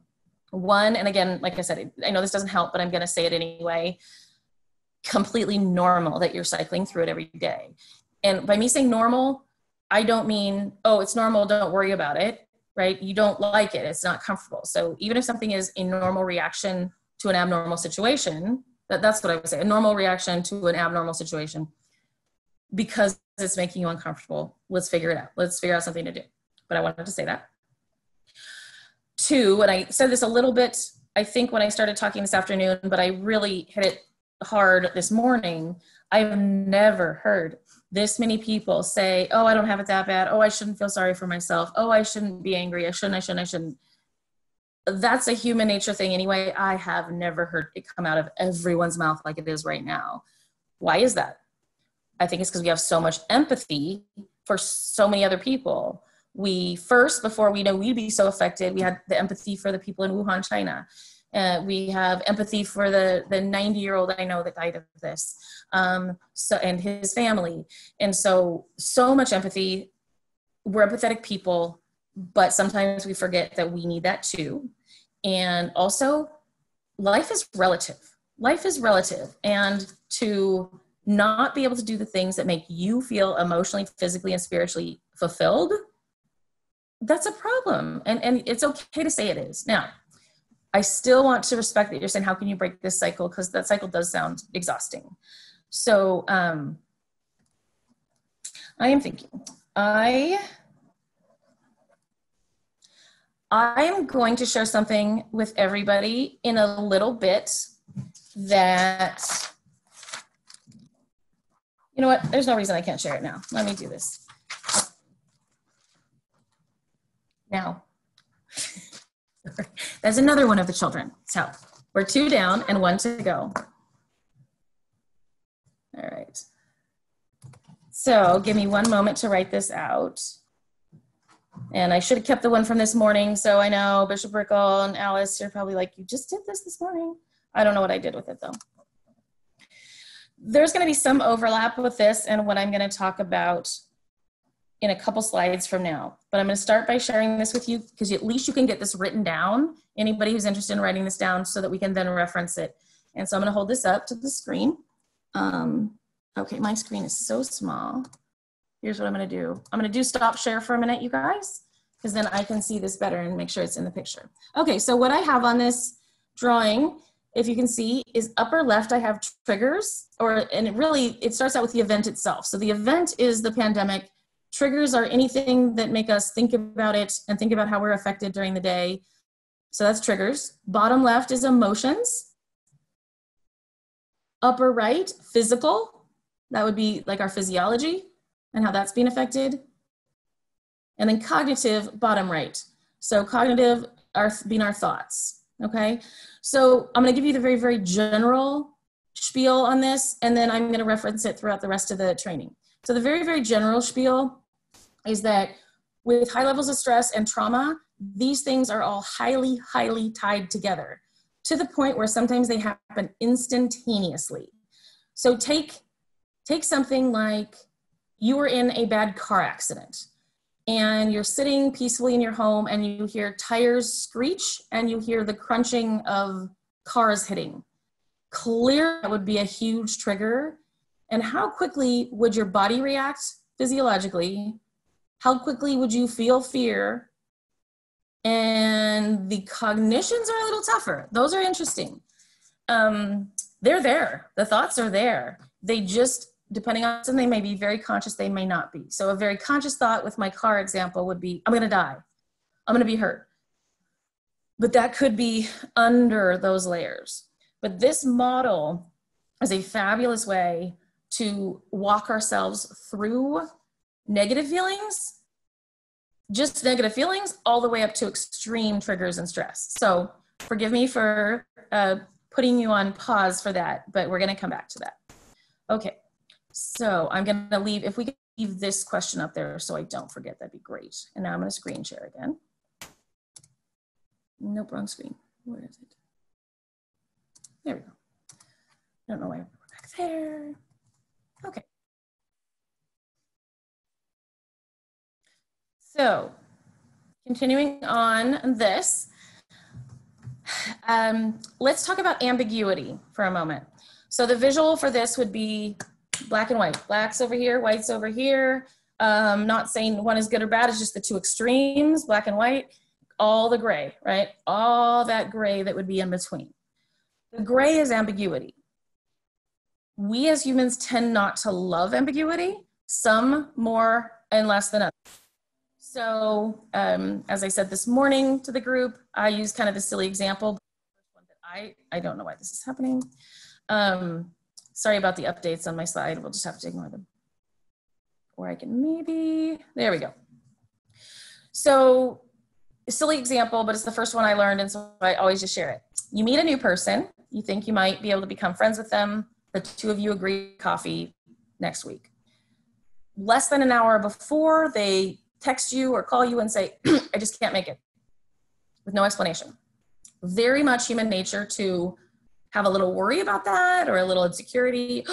One, and again, like I said, I know this doesn't help, but I'm going to say it anyway. Completely normal that you're cycling through it every day. And by me saying normal, I don't mean, oh, it's normal, don't worry about it, right? You don't like it, it's not comfortable. So even if something is a normal reaction to an abnormal situation, that's what I would say, a normal reaction to an abnormal situation, because it's making you uncomfortable, let's figure it out. Let's figure out something to do. But I wanted to say that. Two, and I said this a little bit, I think when I started talking this afternoon, but I really hit it hard this morning. I've never heard this many people say, oh, I don't have it that bad. Oh, I shouldn't feel sorry for myself. Oh, I shouldn't be angry. I shouldn't. that's a human nature thing anyway. I have never heard it come out of everyone's mouth like it is right now. Why is that? I think it's because we have so much empathy for so many other people. We first, before we know we'd be so affected, we had the empathy for the people in Wuhan, China. We have empathy for the 90-year-old I know that died of this, and his family. And so much empathy. We're empathetic people, but sometimes we forget that we need that too. And also, life is relative. Life is relative. And to not be able to do the things that make you feel emotionally, physically, and spiritually fulfilled, that's a problem. And it's okay to say it is. Now, I still want to respect that you're saying, how can you break this cycle? Because that cycle does sound exhausting. So I am thinking, I am going to share something with everybody in a little bit that, you know what, there's no reason I can't share it now. Let me do this. Now, there's another one of the children. So we're 2 down and 1 to go. All right. So give me 1 moment to write this out. And I should have kept the one from this morning. So I know Bishop Rickle and Alice, you're probably like, you just did this morning. I don't know what I did with it though. There's going to be some overlap with this and what I'm going to talk about in a couple slides from now. But I'm going to start by sharing this with you because at least you can get this written down. Anybody who's interested in writing this down so that we can then reference it. And so I'm going to hold this up to the screen. Okay, my screen is so small. Here's what I'm going to do. I'm going to do stop share for a minute, you guys, because then I can see this better and make sure it's in the picture. Okay, so what I have on this drawing, if you can see, is upper left, I have triggers, and it starts out with the event itself. So the event is the pandemic. Triggers are anything that make us think about it and think about how we're affected during the day. So that's triggers. Bottom left is emotions. Upper right, physical. That would be like our physiology and how that's being affected. And then cognitive, bottom right. So cognitive being our thoughts, okay? So I'm gonna give you the very, very general spiel on this, and then I'm gonna reference it throughout the rest of the training. So the very, very general spiel is that with high levels of stress and trauma, these things are all highly, highly tied together to the point where sometimes they happen instantaneously. So take something like you were in a bad car accident and you're sitting peacefully in your home and you hear tires screech and you hear the crunching of cars hitting. Clearly, that would be a huge trigger. And how quickly would your body react physiologically? How quickly would you feel fear? And the cognitions are a little tougher. Those are interesting. They're there. The thoughts are there. They just, depending on something, they may be very conscious, they may not be. So a very conscious thought with my car example would be, I'm gonna die. I'm gonna be hurt. But that could be under those layers. But this model is a fabulous way to walk ourselves through negative feelings, just negative feelings, all the way up to extreme triggers and stress. So forgive me for putting you on pause for that, but we're gonna come back to that. Okay, so I'm gonna leave, if we could leave this question up there so I don't forget, that'd be great. And now I'm gonna screen share again. Nope, wrong screen. Where is it? There we go. I don't know why we're back there. Okay. So, continuing on this, let's talk about ambiguity for a moment. So the visual for this would be black and white. Black's over here, white's over here. Not saying one is good or bad, it's just the two extremes, black and white. All the gray, right? All that gray that would be in between. The gray is ambiguity. We as humans tend not to love ambiguity, some more and less than others. So as I said this morning to the group, I use kind of the silly example. I don't know why this is happening. Sorry about the updates on my slide. We'll just have to ignore them. Or I can maybe, there we go. So silly example, but it's the first one I learned, and so I always just share it. You meet a new person, you think you might be able to become friends with them, the two of you agree coffee next week. Less than an hour before, they text you or call you and say, I just can't make it, with no explanation. Very much human nature to have a little worry about that or a little insecurity.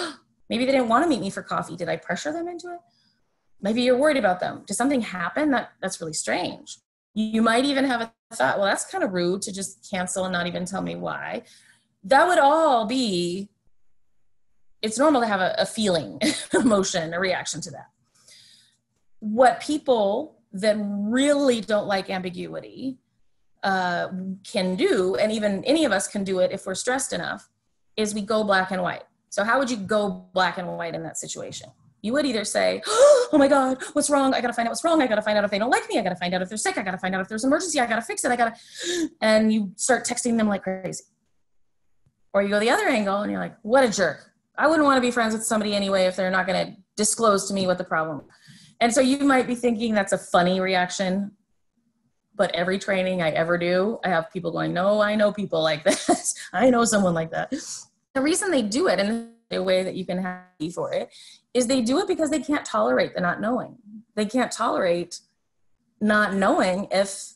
Maybe they didn't want to meet me for coffee. Did I pressure them into it? Maybe you're worried about them. Did something happen? That's really strange. You might even have a thought, well, that's kind of rude to just cancel and not even tell me why. That would all be, it's normal to have a feeling, emotion, a reaction to that. What people that really don't like ambiguity can do, and even any of us can do it if we're stressed enough, is we go black and white. So how would you go black and white in that situation? You would either say, oh my God, what's wrong? I got to find out what's wrong. I got to find out if they don't like me. I got to find out if they're sick. I got to find out if there's an emergency. I got to fix it. And you start texting them like crazy. Or you go the other angle and you're like, what a jerk. I wouldn't want to be friends with somebody anyway if they're not going to disclose to me what the problem is. And so you might be thinking that's a funny reaction, but every training I ever do, I have people going, no, I know people like that. I know someone like that. The reason they do it, and the way that you can have for it, is they do it because they can't tolerate the not knowing. They can't tolerate not knowing if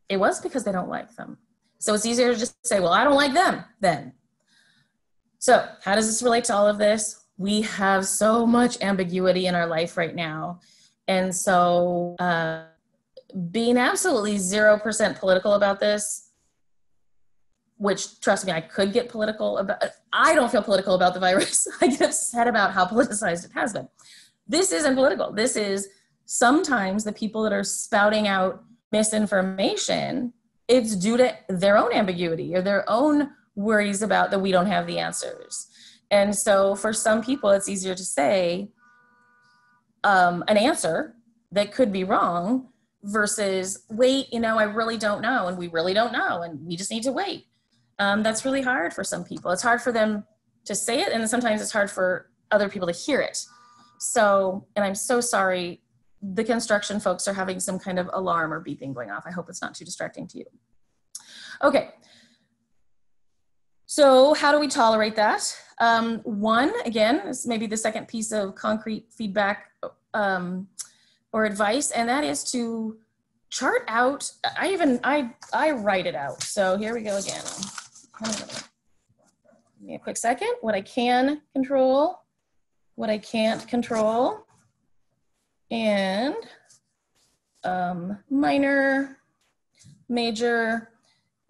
it was because they don't like them. So it's easier to just say, well, I don't like them then. So how does this relate to all of this? We have so much ambiguity in our life right now. And so being absolutely 0% political about this, which, trust me, I could get political about. I don't feel political about the virus. I get upset about how politicized it has been. This isn't political. This is sometimes the people that are spouting out misinformation, it's due to their own ambiguity or their own worries about that we don't have the answers. And so for some people, it's easier to say an answer that could be wrong versus wait, I really don't know. And we really don't know. And we just need to wait. That's really hard for some people. It's hard for them to say it. And sometimes it's hard for other people to hear it. So, and I'm so sorry, the construction folks are having some kind of alarm or beeping going off. I hope it's not too distracting to you. Okay. So how do we tolerate that? One, again, is maybe the second piece of concrete feedback or advice, and that is to chart out. I write it out. So here we go again. Give me a quick second. What I can control, what I can't control, and minor, major,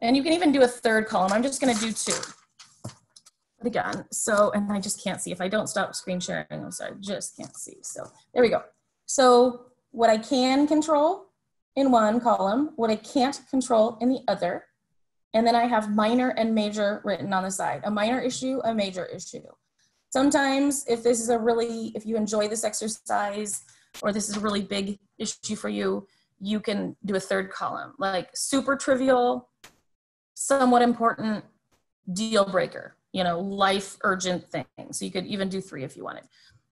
and you can even do a third column. I'm just going to do two. Again, so, and I just can't see. If I don't stop screen sharing, I'm sorry, I just can't see. So there we go. So what I can control in one column, what I can't control in the other. And then I have minor and major written on the side. A minor issue, a major issue. Sometimes if you enjoy this exercise or this is a really big issue for you, you can do a third column, like super trivial, somewhat important, deal breaker, life urgent thing. So you could even do 3 if you wanted.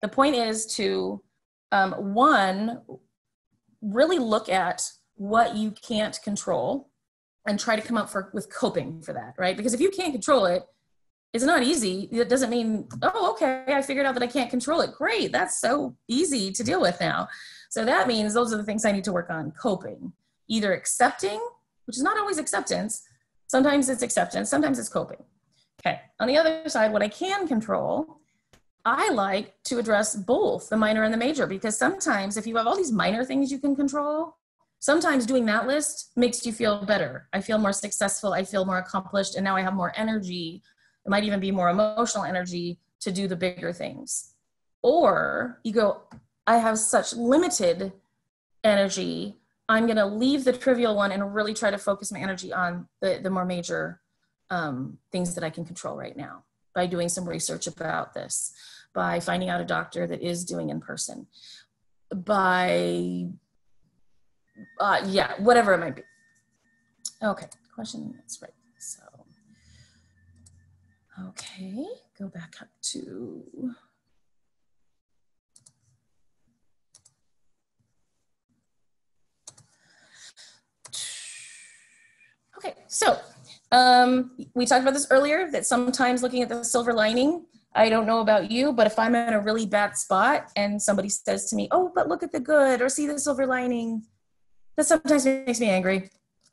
The point is to, one, really look at what you can't control and try to come up with coping for that, right? Because if you can't control it, it's not easy. It doesn't mean, oh, okay, I figured out that I can't control it. Great, that's so easy to deal with now. So that means those are the things I need to work on, coping. Either accepting, which is not always acceptance. Sometimes it's acceptance, sometimes it's coping. Okay, on the other side, what I can control, I like to address both the minor and the major, because sometimes if you have all these minor things you can control, sometimes doing that list makes you feel better. I feel more successful, I feel more accomplished, and now I have more energy. It might even be more emotional energy to do the bigger things. Or you go, I have such limited energy, I'm gonna leave the trivial one and really try to focus my energy on the more major things that I can control right now by doing some research about this, by finding out a doctor that is doing in person, by, whatever it might be. Okay, question, that's right. So, okay, go back up to, so we talked about this earlier, that sometimes looking at the silver lining, I don't know about you, but if I'm in a really bad spot and somebody says to me, oh, but look at the good, or see the silver lining, that sometimes makes me angry.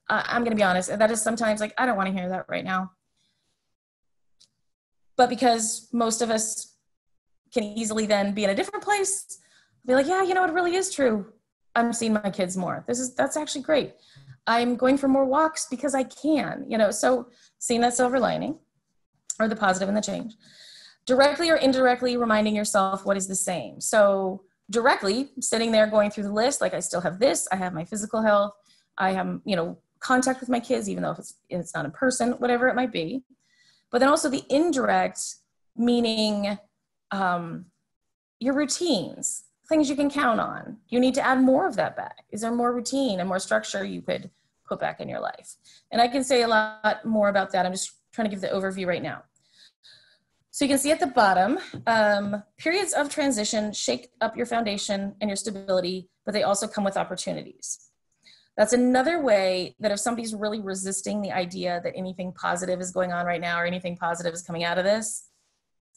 I'm going to be honest. That is sometimes like, I don't want to hear that right now. But because most of us can easily then be in a different place, be like, yeah, you know, it really is true. I'm seeing my kids more. That's actually great. I'm going for more walks because I can, you know, so seeing that silver lining or the positive in the change. Directly or indirectly reminding yourself what is the same. So directly sitting there going through the list, like I still have this, I have my physical health, I have, you know, contact with my kids, even though it's not in person, whatever it might be. But then also the indirect, meaning your routines, things you can count on. You need to add more of that back. Is there more routine and more structure you could put back in your life? And I can say a lot more about that. I'm just trying to give the overview right now. So you can see at the bottom, periods of transition shake up your foundation and your stability, but they also come with opportunities. That's another way that if somebody's really resisting the idea that anything positive is going on right now or anything positive is coming out of this,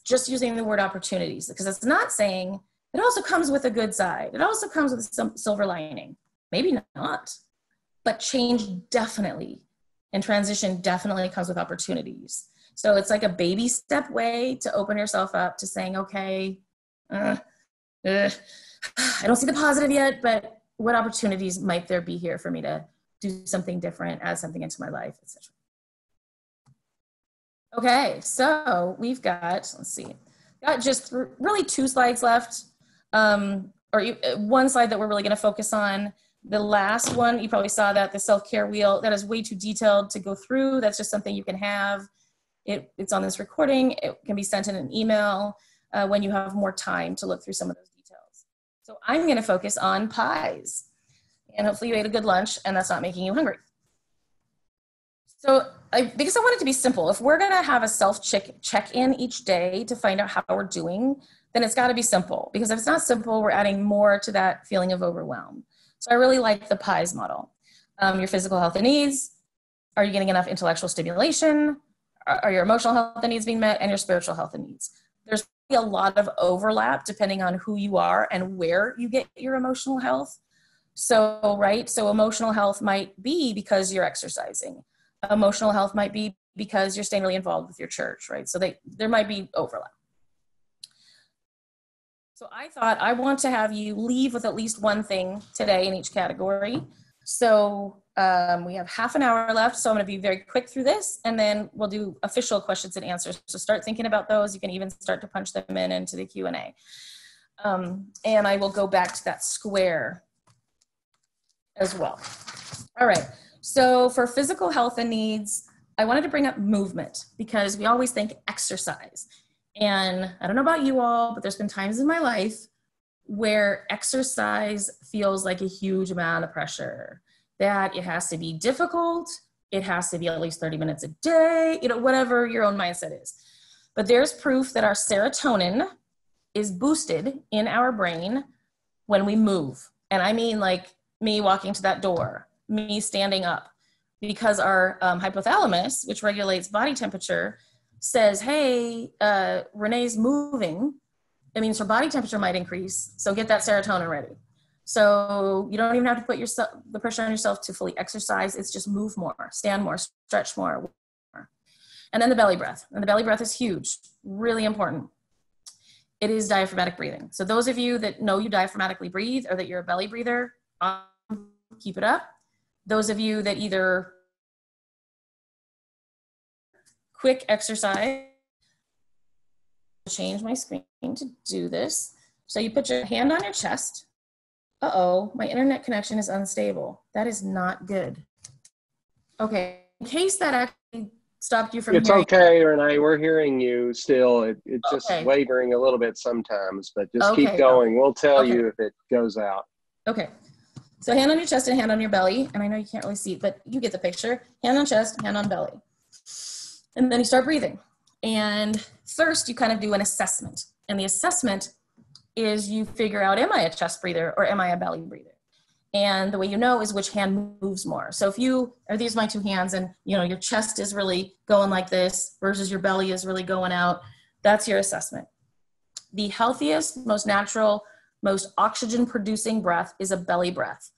just using the word opportunities, because it's not saying it also comes with a good side. It also comes with some silver lining. Maybe not, but change definitely and transition definitely comes with opportunities. So it's like a baby step way to open yourself up to saying, okay, I don't see the positive yet, but what opportunities might there be here for me to do something different, add something into my life, etc. Okay, so we've got, let's see, got just really 2 slides left, one slide that we're really going to focus on. The last one, you probably saw that, the self-care wheel, that is way too detailed to go through. That's just something you can have. It's on this recording. It can be sent in an email when you have more time to look through some of those details. So I'm going to focus on pies. And hopefully you ate a good lunch and that's not making you hungry. So because I want it to be simple, if we're going to have a self-check-in each day to find out how we're doing, then it's got to be simple. Because if it's not simple, we're adding more to that feeling of overwhelm. So I really like the PIES model. Your physical health and needs. Are you getting enough intellectual stimulation? Are your emotional health and needs being met? And your spiritual health and needs. There's a lot of overlap depending on who you are and where you get your emotional health. So, right, so emotional health might be because you're exercising. Emotional health might be because you're staying really involved with your church, right? So there might be overlap. So I thought I want to have you leave with at least one thing today in each category. So we have half an hour left, so I'm going to be very quick through this, and then we'll do official questions and answers. So start thinking about those. You can even start to punch them into the Q&A. And I will go back to that square as well. All right. So for physical health and needs, I wanted to bring up movement because we always think exercise. And I don't know about you all, but there's been times in my life where exercise feels like a huge amount of pressure, that it has to be difficult. It has to be at least 30 minutes a day, whatever your own mindset is. But there's proof that our serotonin is boosted in our brain when we move. And I mean like me walking to that door, me standing up, because our hypothalamus, which regulates body temperature, says, hey, Renee's moving. It means her body temperature might increase. So get that serotonin ready. So you don't even have to put the pressure on yourself to fully exercise. It's just move more, stand more, stretch more. And then the belly breath. And the belly breath is huge, really important. It is diaphragmatic breathing. So those of you that know you diaphragmatically breathe or that you're a belly breather, keep it up. Those of you that either quick exercise, change my screen to do this. So you put your hand on your chest. Uh-oh, my internet connection is unstable. That is not good. Okay, in case that actually stopped you from hearing. It's okay, Renee, we're hearing you still. It's just okay. wavering a little bit sometimes, but just keep going. We'll tell you if it goes out. Okay. So hand on your chest and hand on your belly. And I know you can't really see it, but you get the picture. Hand on chest, hand on belly. And then you start breathing. And first you kind of do an assessment. And the assessment is you figure out, am I a chest breather or am I a belly breather? And the way you know is which hand moves more. So if you, are these my two hands and your chest is really going like this versus your belly is really going out, that's your assessment. The healthiest, most natural, most oxygen producing breath is a belly breath.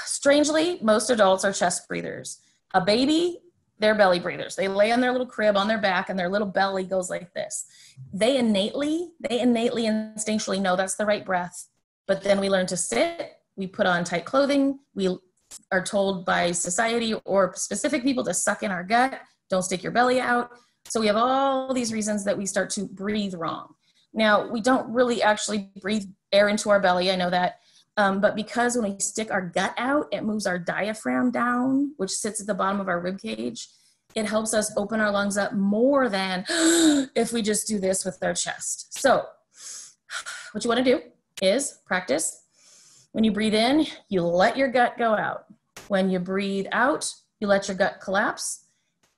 Strangely, most adults are chest breathers. A baby, they're belly breathers. They lay on their little crib on their back and their little belly goes like this. They innately instinctually know that's the right breath. But then we learn to sit, we put on tight clothing, we are told by society or specific people to suck in our gut, don't stick your belly out. So we have all these reasons that we start to breathe wrong. Now, we don't really actually breathe air into our belly, I know that. But because when we stick our gut out, it moves our diaphragm down, which sits at the bottom of our rib cage. It helps us open our lungs up more than if we just do this with our chest. So what you want to do is practice. When you breathe in, you let your gut go out. When you breathe out, you let your gut collapse.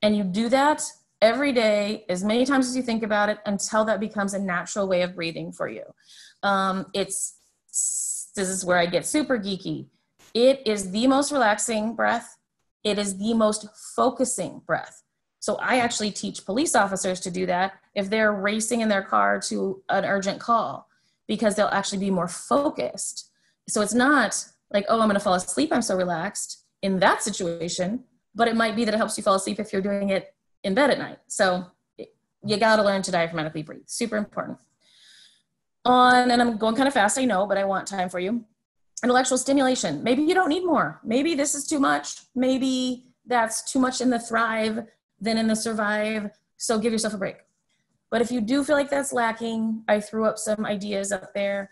And you do that every day, as many times as you think about it, until that becomes a natural way of breathing for you. This is where I get super geeky. It is the most relaxing breath. It is the most focusing breath. So I actually teach police officers to do that if they're racing in their car to an urgent call, because they'll actually be more focused. So it's not like, oh, I'm going to fall asleep, I'm so relaxed in that situation, but it might be that it helps you fall asleep if you're doing it in bed at night. So you got to learn to diaphragmatically breathe. Super important. And I'm going kind of fast, I know, but I want time for you. Intellectual stimulation. Maybe you don't need more. Maybe this is too much. Maybe that's too much in the thrive than in the survive. So give yourself a break. But if you do feel like that's lacking, I threw up some ideas up there.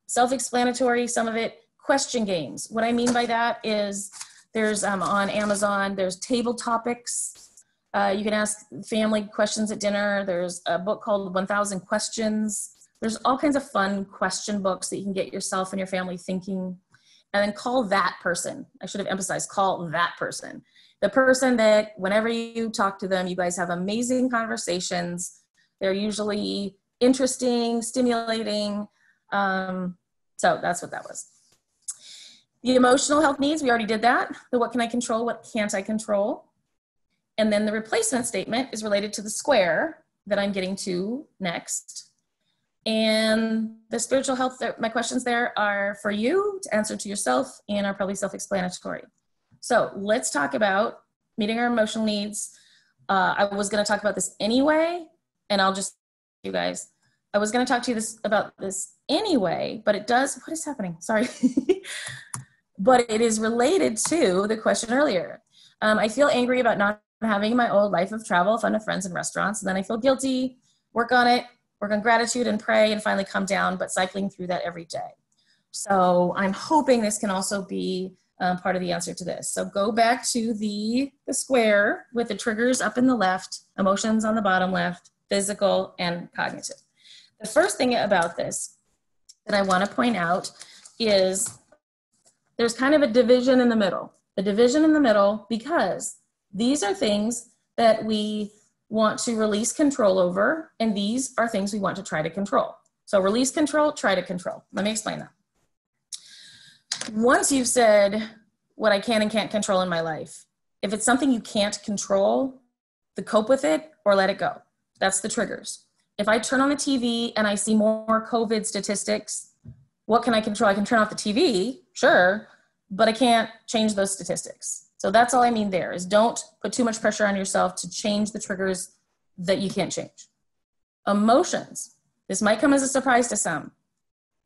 Self-explanatory, some of it. Question games. What I mean by that is there's on Amazon, there's table topics. You can ask family questions at dinner. There's a book called 1000 Questions. There's all kinds of fun question books that you can get yourself and your family thinking. And then call that person. I should have emphasized, call that person. The person that whenever you talk to them, you guys have amazing conversations. They're usually interesting, stimulating. So that's what that was. The emotional health needs, we already did that. The what can I control, what can't I control? And then the replacement statement is related to the square that I'm getting to next. And the spiritual health, my questions there are for you to answer to yourself and are probably self-explanatory. So let's talk about meeting our emotional needs. I was going to talk about this anyway, and I'll just, you guys, I was going to talk to you about this anyway, but it does, what is happening? Sorry. But it is related to the question earlier. I feel angry about not having my old life of travel, fun with friends and restaurants, and then I feel guilty, work on it, work on gratitude and pray and finally come down, but cycling through that every day. So I'm hoping this can also be part of the answer to this. So go back to the square with the triggers up in the left, emotions on the bottom left, physical and cognitive. The first thing about this that I want to point out is there's kind of a division in the middle. The division in the middle because these are things that we want to release control over, and these are things we want to try to control. So release control, try to control. Let me explain that. Once you've said what I can and can't control in my life, if it's something you can't control, to cope with it or let it go. That's the triggers. If I turn on the TV and I see more COVID statistics, what can I control? I can turn off the TV, sure, but I can't change those statistics. So that's all I mean there is don't put too much pressure on yourself to change the triggers that you can't change. Emotions. This might come as a surprise to some.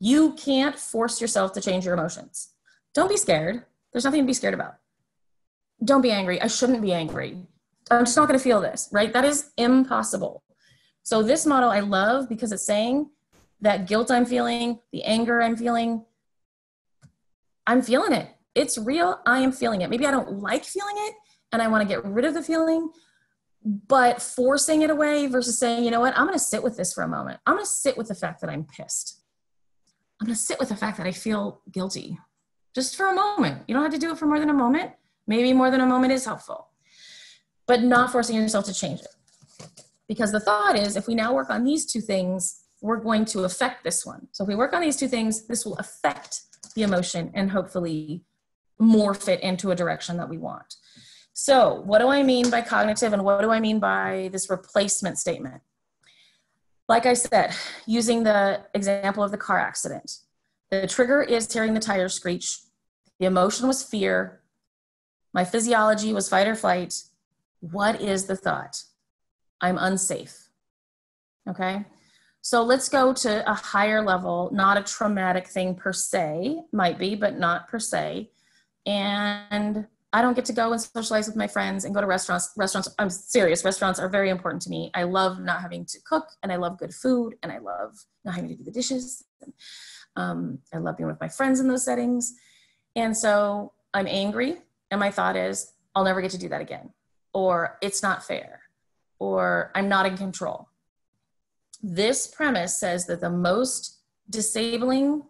You can't force yourself to change your emotions. Don't be scared. There's nothing to be scared about. Don't be angry. I shouldn't be angry. I'm just not going to feel this, right? That is impossible. So this model I love because it's saying that guilt I'm feeling, the anger I'm feeling it. It's real. I am feeling it. Maybe I don't like feeling it and I want to get rid of the feeling, but forcing it away versus saying, you know what, I'm going to sit with this for a moment. I'm going to sit with the fact that I'm pissed. I'm going to sit with the fact that I feel guilty just for a moment. You don't have to do it for more than a moment. Maybe more than a moment is helpful, but not forcing yourself to change it. Because the thought is, if we now work on these two things, we're going to affect this one. So if we work on these two things, this will affect the emotion and hopefully morph it into a direction that we want. So what do I mean by cognitive, and what do I mean by this replacement statement? Like I said, using the example of the car accident, the trigger is hearing the tires screech. The emotion was fear. My physiology was fight or flight. What is the thought? I'm unsafe. Okay? So let's go to a higher level, not a traumatic thing per se, might be, but not per se. And I don't get to go and socialize with my friends and go to restaurants. I'm serious, restaurants are very important to me. I love not having to cook, and I love good food, and I love not having to do the dishes. I love being with my friends in those settings. And so I'm angry, and my thought is, I'll never get to do that again. Or it's not fair. Or I'm not in control. This premise says that the most disabling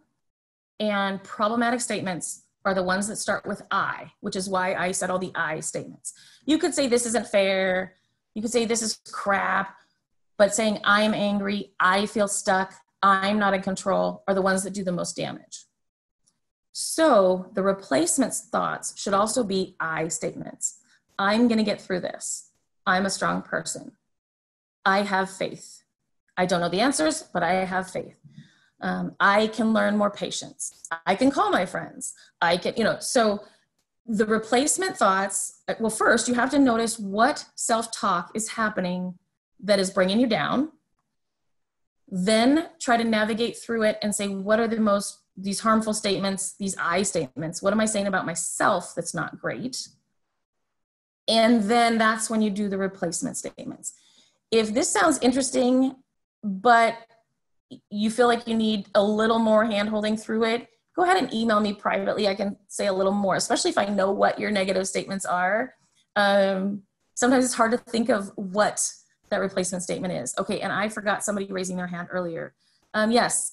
and problematic statements are the ones that start with I, which is why I said all the I statements. You could say this isn't fair. You could say this is crap, but saying I'm angry, I feel stuck, I'm not in control are the ones that do the most damage. So the replacement thoughts should also be I statements. I'm going to get through this. I'm a strong person. I have faith. I don't know the answers, but I have faith. I can learn more patience. I can call my friends. I can, so the replacement thoughts, well, first you have to notice what self-talk is happening that is bringing you down. Then try to navigate through it and say, what are these harmful statements, these I statements? What am I saying about myself that's not great? And then that's when you do the replacement statements. If this sounds interesting, but you feel like you need a little more hand-holding through it, go ahead and email me privately. I can say a little more, especially if I know what your negative statements are. Sometimes it's hard to think of what that replacement statement is. Okay, and I forgot somebody raising their hand earlier. Yes,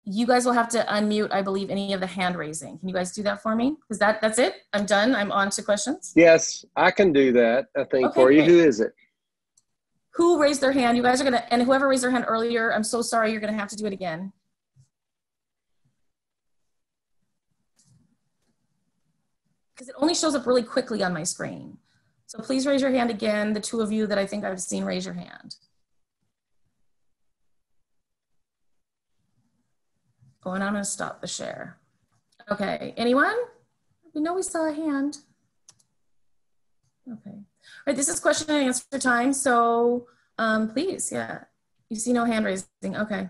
you guys will have to unmute, I believe, any of the hand raising. Can you guys do that for me? Because that's it? I'm done. I'm on to questions. Yes, I can do that, I think, okay, for you. great. Who is it? Who raised their hand? You guys are going to, and whoever raised their hand earlier, I'm so sorry, you're going to have to do it again. Because it only shows up really quickly on my screen. So please raise your hand again, the two of you that I think I've seen raise your hand. Oh, and I'm going to stop the share. Okay, anyone? We know we saw a hand. Okay. All right, this is question and answer time. So please, yeah. You see no hand raising. Okay.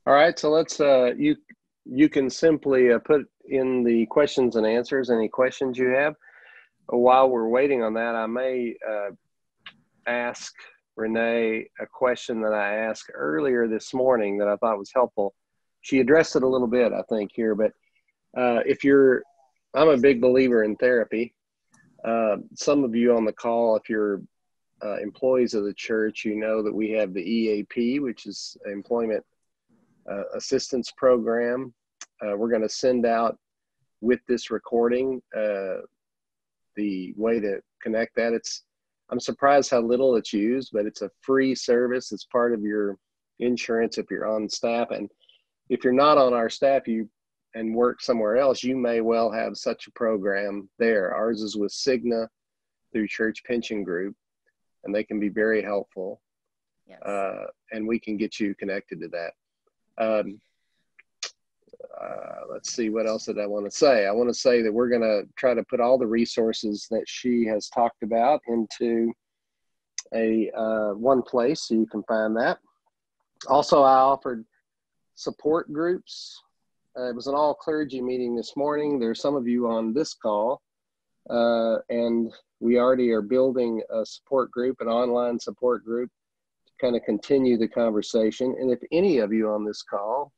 All right, so let's, you can simply put in the questions and answers, any questions you have. While we're waiting on that, I may ask Renee a question that I asked earlier this morning that I thought was helpful. She addressed it a little bit, I think, here, but I'm a big believer in therapy. Some of you on the call, if you're employees of the church, you know that we have the EAP, which is Employment Assistance Program. We're going to send out with this recording the way to connect that. I'm surprised how little it's used, but it's a free service. It's part of your insurance if you're on staff. And if you're not on our staff and work somewhere else, you may well have such a program there. Ours is with Cigna through Church Pension Group, and they can be very helpful. Yes. And we can get you connected to that. Let's see, what else did I want to say? I want to say that we're going to try to put all the resources that she has talked about into one place so you can find that. Also, I offered support groups. It was an all clergy meeting this morning. There's some of you on this call, and we already are building a support group, an online support group, to kind of continue the conversation. And if any of you on this call,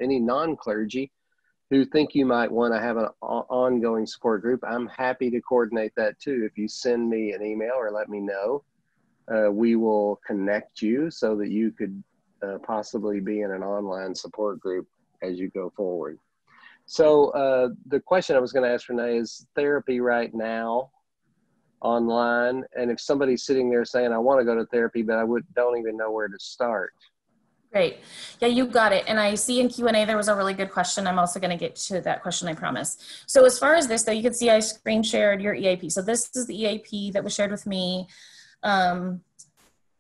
any non-clergy who think you might want to have an ongoing support group, I'm happy to coordinate that too. If you send me an email or let me know, we will connect you so that you could possibly be in an online support group as you go forward. So the question I was going to ask Renee is therapy right now online. And if somebody's sitting there saying, I want to go to therapy, but I don't even know where to start, Great. Yeah, you got it. And I see in Q&A there was a really good question. I'm also going to get to that question, I promise. So as far as this, though, you can see I screen shared your EAP. So this is the EAP that was shared with me.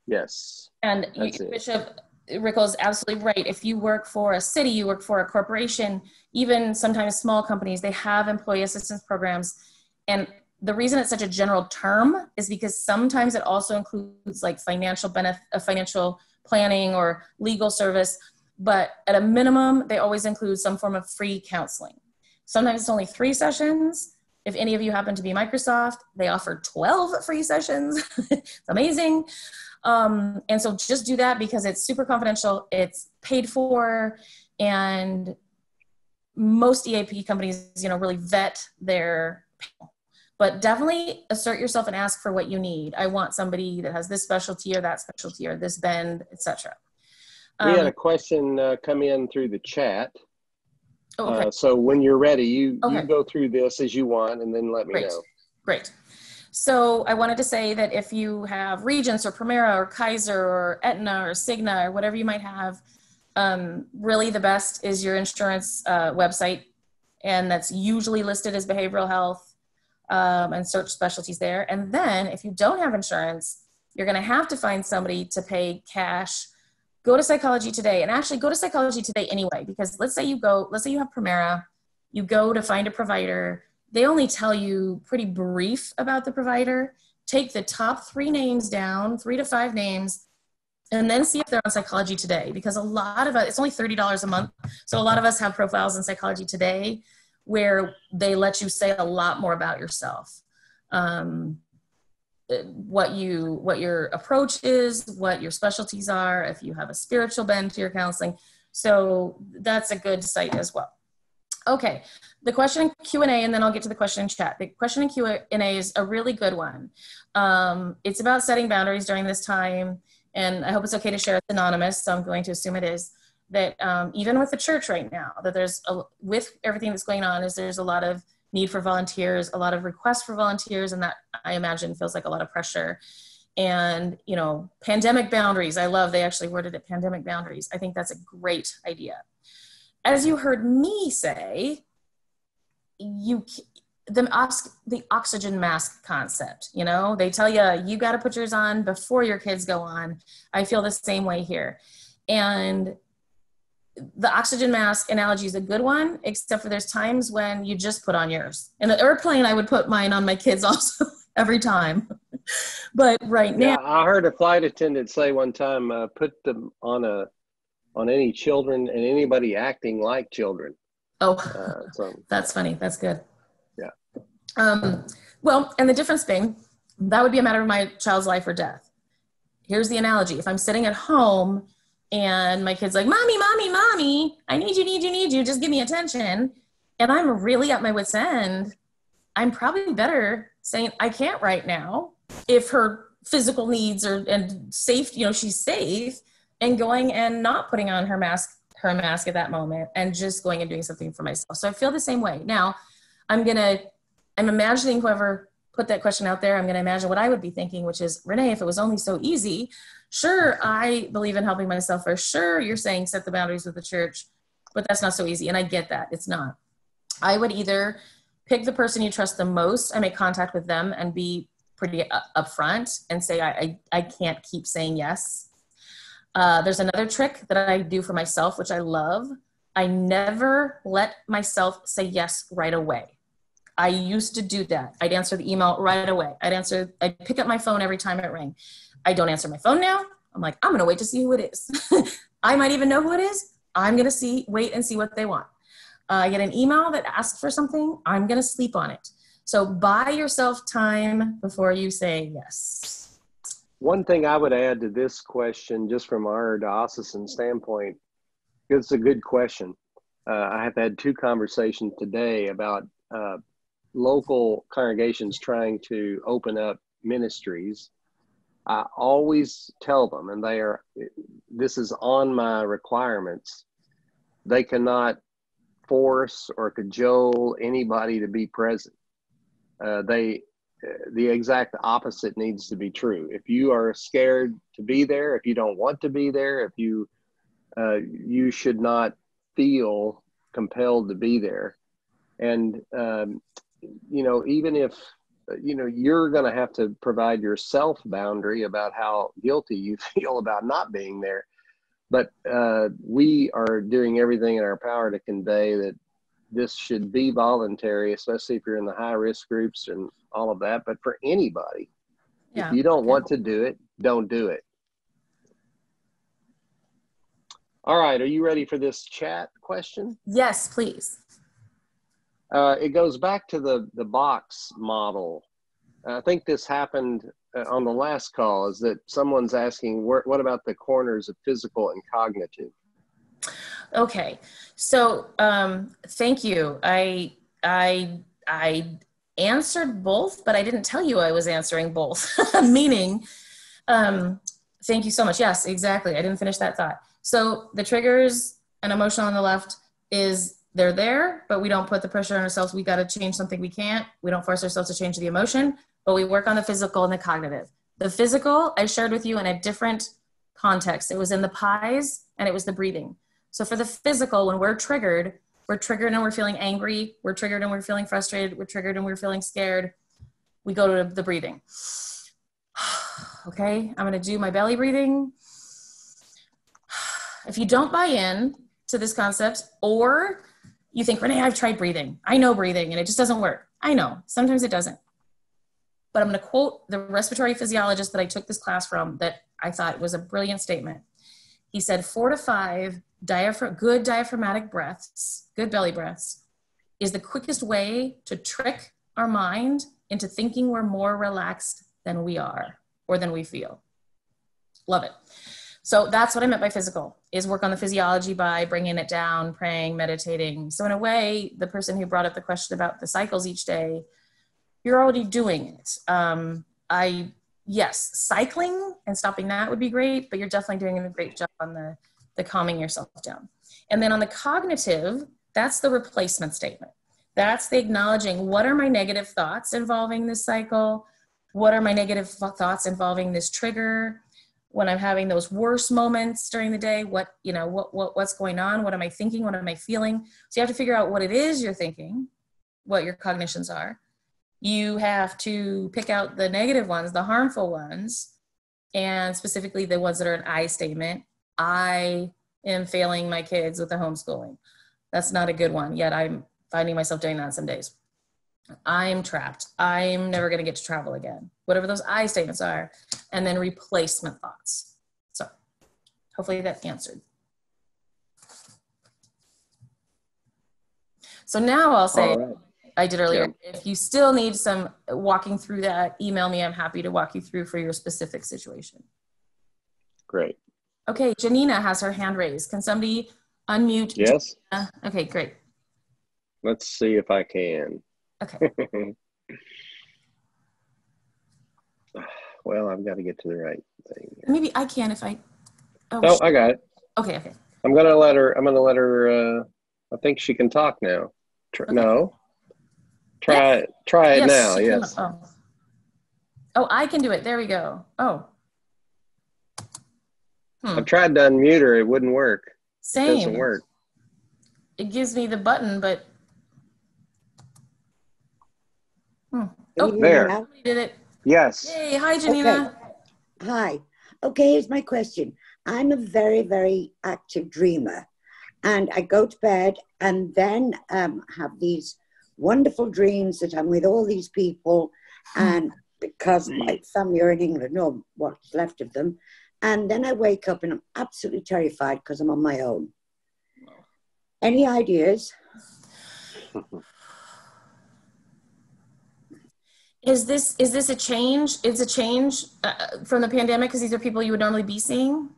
Yes. And Bishop Rickle is absolutely right. If you work for a city, you work for a corporation, even sometimes small companies, they have employee assistance programs. And the reason it's such a general term is because sometimes it also includes like financial planning or legal service, but at a minimum, they always include some form of free counseling. Sometimes it's only 3 sessions. If any of you happen to be Microsoft, they offer 12 free sessions. It's amazing. And so just do that because it's super confidential, it's paid for, and most EAP companies, really vet their people. But definitely assert yourself and ask for what you need. I want somebody that has this specialty or that specialty or this bend, etc. We had a question come in through the chat. Okay. So when you're ready, you go through this as you want and then let me know. Great. So I wanted to say that if you have Regents or Primera or Kaiser or Aetna or Cigna or whatever you might have, really the best is your insurance website. And that's usually listed as behavioral health. And search specialties there. And then if you don't have insurance, you're going to have to find somebody to pay cash. Go to Psychology Today, and actually go to Psychology Today anyway, because let's say you have Primera, you go to find a provider. They only tell you pretty brief about the provider. Take the top 3 names down, 3 to 5 names, and then see if they're on Psychology Today, because a lot of us, it's only $30 a month. So a lot of us have profiles in Psychology Today where they let you say a lot more about yourself, what your approach is, what your specialties are, if you have a spiritual bend to your counseling. So that's a good site as well. Okay, the question and Q&A, and then I'll get to the question in chat. The question and Q&A is a really good one. It's about setting boundaries during this time, and I hope it's okay to share. It's anonymous, so I'm going to assume it is. That even with the church right now, that with everything that's going on, there's a lot of need for volunteers, a lot of requests for volunteers, and that I imagine feels like a lot of pressure. And, pandemic boundaries, they actually worded it pandemic boundaries. I think that's a great idea. As you heard me say, the oxygen mask concept, they tell you got to put yours on before your kids go on. I feel the same way here. And the oxygen mask analogy is a good one, except for there's times when you just put on yours. In the airplane, I would put mine on my kids also every time. But right now, I heard a flight attendant say one time, put them on any children and anybody acting like children. Oh, that's funny. That's good. Yeah. Well, and the difference being, that would be a matter of my child's life or death. Here's the analogy. If I'm sitting at home and my kid's like, mommy, I need you, just give me attention, and I'm really at my wit's end, I'm probably better saying, I can't right now, if her physical needs and safe, she's safe, and going and not putting on her mask at that moment, and just going and doing something for myself. So I feel the same way. Now, I'm imagining whoever put that question out there, I'm going to imagine what I would be thinking, which is, Renee, if it was only so easy, sure, I believe in helping myself, or sure, you're saying set the boundaries with the church, but that's not so easy. And I get that. It's not. I would either pick the person you trust the most and make contact with them and be pretty upfront and say, I can't keep saying yes. There's another trick that I do for myself, which I love. I never let myself say yes right away. I used to do that. I'd answer the email right away. I'd pick up my phone every time it rang. I don't answer my phone now. I'm like, I'm going to wait to see who it is. I might even know who it is. I'm going to wait and see what they want. I get an email that asks for something. I'm going to sleep on it. So buy yourself time before you say yes. One thing I would add to this question, just from our diocesan standpoint, because it's a good question. I have had 2 conversations today about local congregations trying to open up ministries. I always tell them, and this is on my requirements, they cannot force or cajole anybody to be present. The exact opposite needs to be true. If you are scared to be there, if you don't want to be there, if you you should not feel compelled to be there. And, even if, you're going to have to provide your self boundary about how guilty you feel about not being there. But we are doing everything in our power to convey that this should be voluntary, especially if you're in the high risk groups and all of that. But for anybody, if you don't want to do it, don't do it. All right. Are you ready for this chat question? Yes, please. It goes back to the box model. I think this happened on the last call, is that someone's asking, what about the corners of physical and cognitive? Okay. So thank you. I answered both, but I didn't tell you I was answering both. Meaning, thank you so much. Yes, exactly. I didn't finish that thought. So the triggers and emotional on the left is they're there, but we don't put the pressure on ourselves. We got to change something we can't. We don't force ourselves to change the emotion, but we work on the physical and the cognitive. The physical, I shared with you in a different context. It was in the P.I.E.S and it was the breathing. So for the physical, when we're triggered and we're feeling angry, we're triggered and we're feeling frustrated, we're triggered and we're feeling scared, we go to the breathing. Okay, I'm going to do my belly breathing. If you don't buy in to this concept, or you think, Renee, I've tried breathing. I know breathing and it just doesn't work. I know, sometimes it doesn't. But I'm going to quote the respiratory physiologist that I took this class from that I thought was a brilliant statement. He said 4 to 5 good diaphragmatic breaths, good belly breaths, is the quickest way to trick our mind into thinking we're more relaxed than we are or than we feel. Love it. So that's what I meant by physical, is work on the physiology by bringing it down, praying, meditating. So in a way, the person who brought up the question about the cycles each day, you're already doing it. Yes, cycling and stopping that would be great, but you're definitely doing a great job on the calming yourself down. And then on the cognitive, that's the replacement statement. That's the acknowledging, what are my negative thoughts involving this cycle? What are my negative thoughts involving this trigger? When I'm having those worst moments during the day, what's going on? What am I thinking? What am I feeling? So you have to figure out what it is you're thinking, what your cognitions are. You have to pick out the negative ones, the harmful ones, and specifically the ones that are an I statement. I am failing my kids with the homeschooling. That's not a good one, yet I'm finding myself doing that some days. I'm trapped. I'm never going to get to travel again. Whatever those I statements are, and then replacement thoughts. So hopefully that answered. So now I'll say, right. I did earlier, if you still need some walking through that, email me. I'm happy to walk you through for your specific situation. Great. Okay, Janina has her hand raised. Can somebody unmute? Yes. Janina? Okay, great. Let's see if I can. Okay. Well, I've got to get to the right thing. Maybe I can if I. Oh, I got it. Okay. I'm gonna let her. I think she can talk now. Okay. No. Try it now. Yes. Oh, I can do it. There we go. Oh. I tried to unmute her. It wouldn't work. Same. It doesn't work. It gives me the button, but. Oh, there. We did it. Yes. Hey, hi, Janina. Okay. Hi. Okay, here's my question. I'm a very, very active dreamer, and I go to bed and then have these wonderful dreams that I'm with all these people, and because my family are in England, or what's left of them, and then I wake up and I'm absolutely terrified because I'm on my own. Any ideas? Is this a change? It's a change from the pandemic because these are people you would normally be seeing?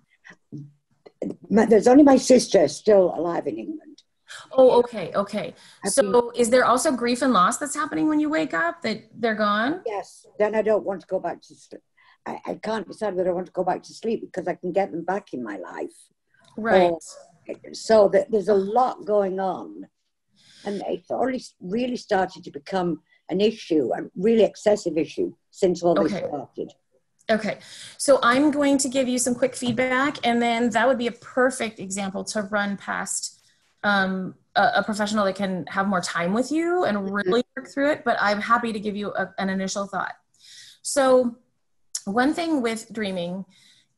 There's only my sister still alive in England. Oh, okay. So is there also grief and loss that's happening when you wake up, that they're gone? Yes. Then I don't want to go back to sleep. I can't decide whether I want to go back to sleep because I can get them back in my life. Right. So there's a lot going on. And it's only really started to become an issue, a really excessive issue, since all this started. Okay, so I'm going to give you some quick feedback, and then that would be a perfect example to run past a professional that can have more time with you and really work through it, but I'm happy to give you an initial thought. So one thing with dreaming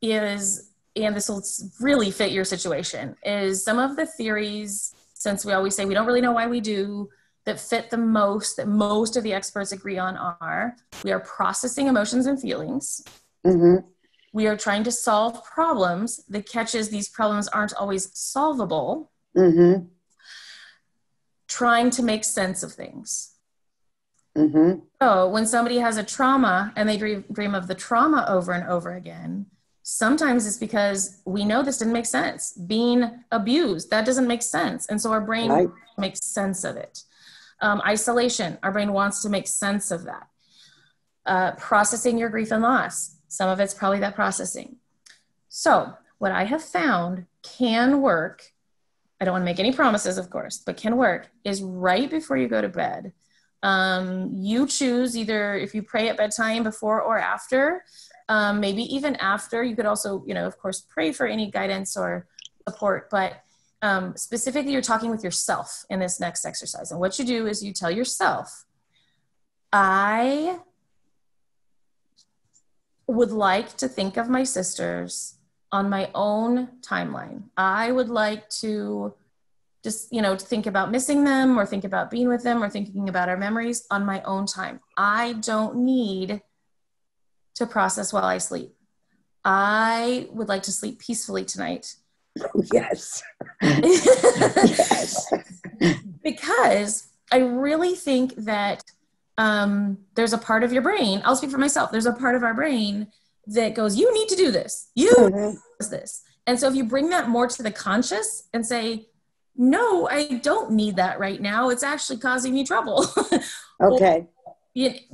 is, and this will really fit your situation, is some of the theories, since we always say we don't really know why we do, that fit the most, that most of the experts agree on are, we are processing emotions and feelings. Mm-hmm. We are trying to solve problems. The catch is these problems aren't always solvable. Mm-hmm. Trying to make sense of things. Mm-hmm. So when somebody has a trauma and they dream of the trauma over and over again, sometimes it's because we know this didn't make sense. Being abused, that doesn't make sense. And so our brain makes sense of it. Isolation, our brain wants to make sense of that. Processing your grief and loss, some of it's probably that processing. So what I have found can work, I don't want to make any promises, of course, but can work, is right before you go to bed. You choose either if you pray at bedtime, before or after, maybe even after. You could also, of course, pray for any guidance or support, but specifically you're talking with yourself in this next exercise. And what you do is you tell yourself, I would like to think of my sisters on my own timeline. I would like to just, think about missing them or think about being with them or thinking about our memories on my own time. I don't need to process while I sleep. I would like to sleep peacefully tonight. Yes. Yes. Because I really think that there's a part of your brain, I'll speak for myself, there's a part of our brain that goes, you need to do this. You do this. And so if you bring that more to the conscious and say, no, I don't need that right now. It's actually causing me trouble. Okay.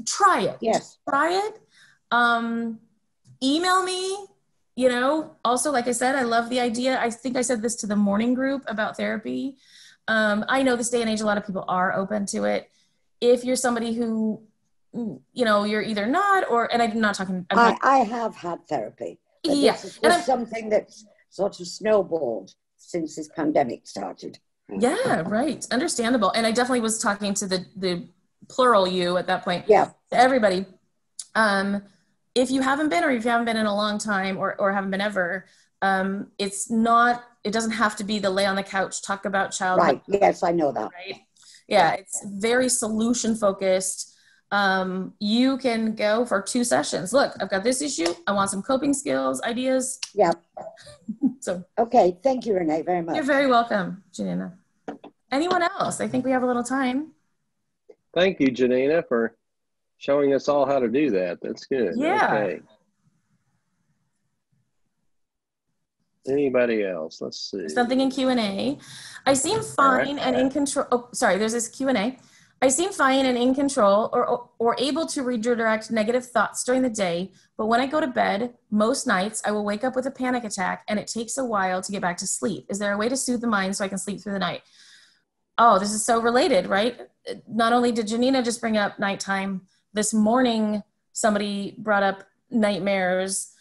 Try it. Yes. Try it. Email me. Also, like I said, I love the idea. I think I said this to the morning group about therapy. I know this day and age, a lot of people are open to it. If you're somebody who, you're either not, and I'm not talking. I have had therapy. But yeah. This is something that's sort of snowballed since this pandemic started. Yeah, right. Understandable. And I definitely was talking to the plural you at that point. Yeah. To everybody. If you haven't been, or if you haven't been in a long time or haven't been ever, it doesn't have to be the lay on the couch, talk about childhood. Right. Yes, I know that. Right. Yeah. It's very solution focused. You can go for 2 sessions. Look, I've got this issue. I want some coping skills, ideas. Yeah. So. Okay. Thank you, Renee, very much. You're very welcome, Janina. Anyone else? I think we have a little time. Thank you, Janina, for showing us all how to do that. That's good. Yeah. Okay. Anybody else? Let's see. Something in Q&A. I seem fine and in control. Oh, sorry. There's this Q&A. I seem fine and in control or able to redirect negative thoughts during the day. But when I go to bed, most nights I will wake up with a panic attack and it takes a while to get back to sleep. Is there a way to soothe the mind so I can sleep through the night? Oh, this is so related, right? Not only did Janina just bring up nighttime, this morning somebody brought up nightmares,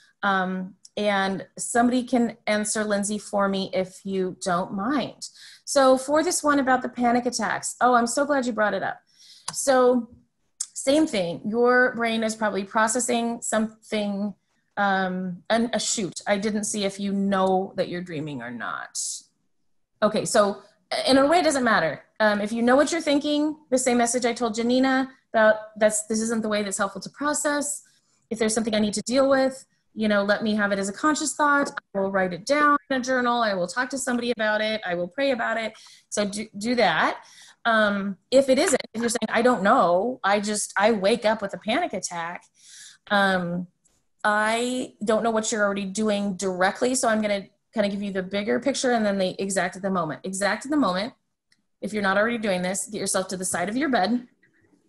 and somebody can answer, Lindsay, for me if you don't mind. So for this one about the panic attacks, I'm so glad you brought it up. So same thing, your brain is probably processing something, shoot, I didn't see if you know that you're dreaming or not. Okay, so in a way, it doesn't matter. If you know what you're thinking, the same message I told Janina about this isn't the way that's helpful to process. If there's something I need to deal with, let me have it as a conscious thought. I will write it down in a journal. I will talk to somebody about it. I will pray about it. So do that. If it isn't, if you're saying, I don't know, I wake up with a panic attack. I don't know what you're already doing directly. So I'm going to kind of give you the bigger picture and then the exact at the moment. Exact at the moment. If you're not already doing this, get yourself to the side of your bed,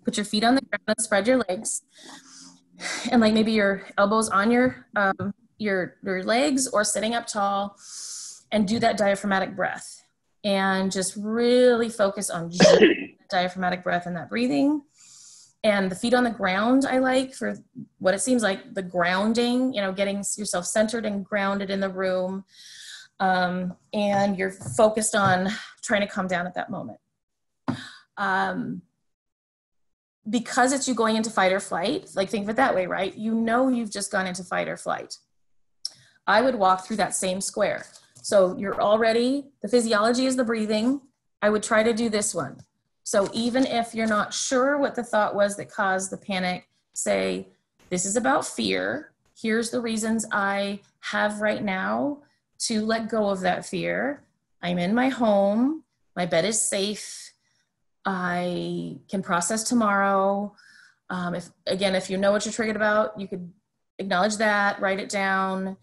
put your feet on the ground and spread your legs. And like maybe your elbows on your legs or sitting up tall, and do that diaphragmatic breath and just really focus on diaphragmatic breath and that breathing. And the feet on the ground I like for what it seems like the grounding, getting yourself centered and grounded in the room. And you're focused on trying to calm down at that moment. Because it's you going into fight or flight, like think of it that way, right? You've just gone into fight or flight. I would walk through that same square. So you're already, the physiology is the breathing. I would try to do this one. So even if you're not sure what the thought was that caused the panic, say, this is about fear. Here's the reasons I have right now to let go of that fear. I'm in my home. My bed is safe. I can process tomorrow. If you know what you're triggered about, you could acknowledge that, write it down.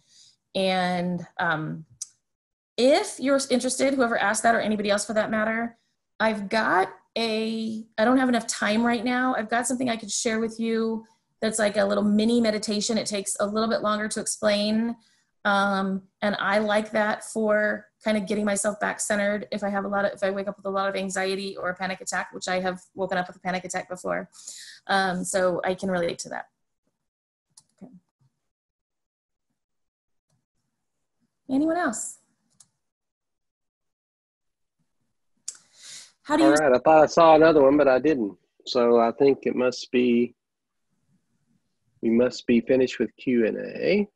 And if you're interested, whoever asked that or anybody else for that matter, I don't have enough time right now. I've got something I could share with you that's like a little mini meditation. It takes a little bit longer to explain. And I like that for kind of getting myself back centered if I wake up with a lot of anxiety or a panic attack, which I have woken up with a panic attack before. So I can relate to that. Okay. Anyone else? All right, I thought I saw another one, but I didn't. So I think we must be finished with Q&A.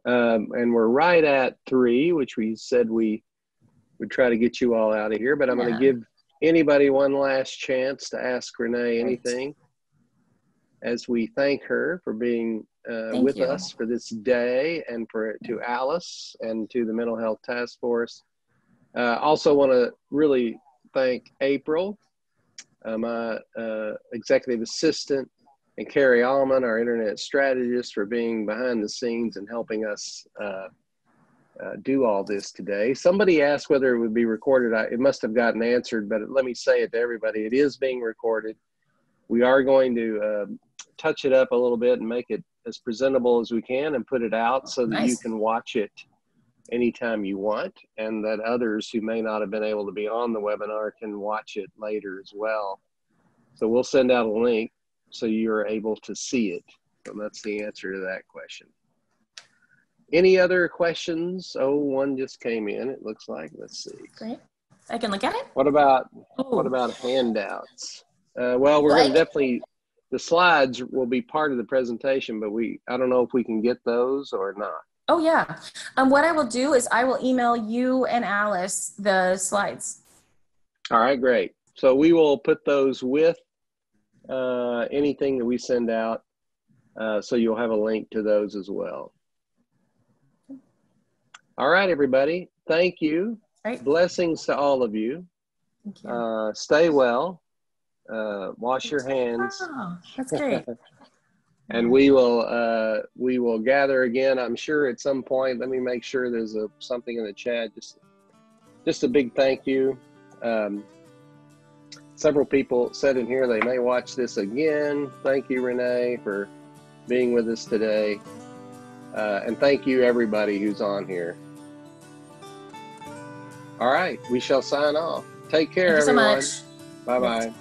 And we're right at 3, which we said we would try to get you all out of here, but I'm going to give anybody one last chance to ask Renee anything as we thank her for being with us for this day, and to Alice and to the Mental Health Task Force. Also want to really thank April, my executive assistant, and Carrie Allman, our internet strategist, for being behind the scenes and helping us do all this today. Somebody asked whether it would be recorded. It must have gotten answered, but let me say it to everybody. It is being recorded. We are going to touch it up a little bit and make it as presentable as we can and put it out so that you can watch it anytime you want, and that others who may not have been able to be on the webinar can watch it later as well. So we'll send out a link so you're able to see it. So that's the answer to that question. Any other questions? Oh, one just came in, it looks like. Let's see. Great. I can look at it. What about handouts? Well, we're going to definitely, the slides will be part of the presentation, but I don't know if we can get those or not. Oh yeah. What I will do is I will email you and Alice the slides. All right, great. So we will put those with anything that we send out. So you'll have a link to those as well. All right, everybody. Thank you. Right. Blessings to all of you. Thank you. Stay well. Wash your hands. Oh, that's great. And we will gather again, I'm sure, at some point. Let me make sure there's something in the chat. Just a big thank you. Several people said in here they may watch this again. Thank you, Renee, for being with us today. And thank you, everybody who's on here. All right, we shall sign off. Take care, everyone. Thank you so much. Bye-bye.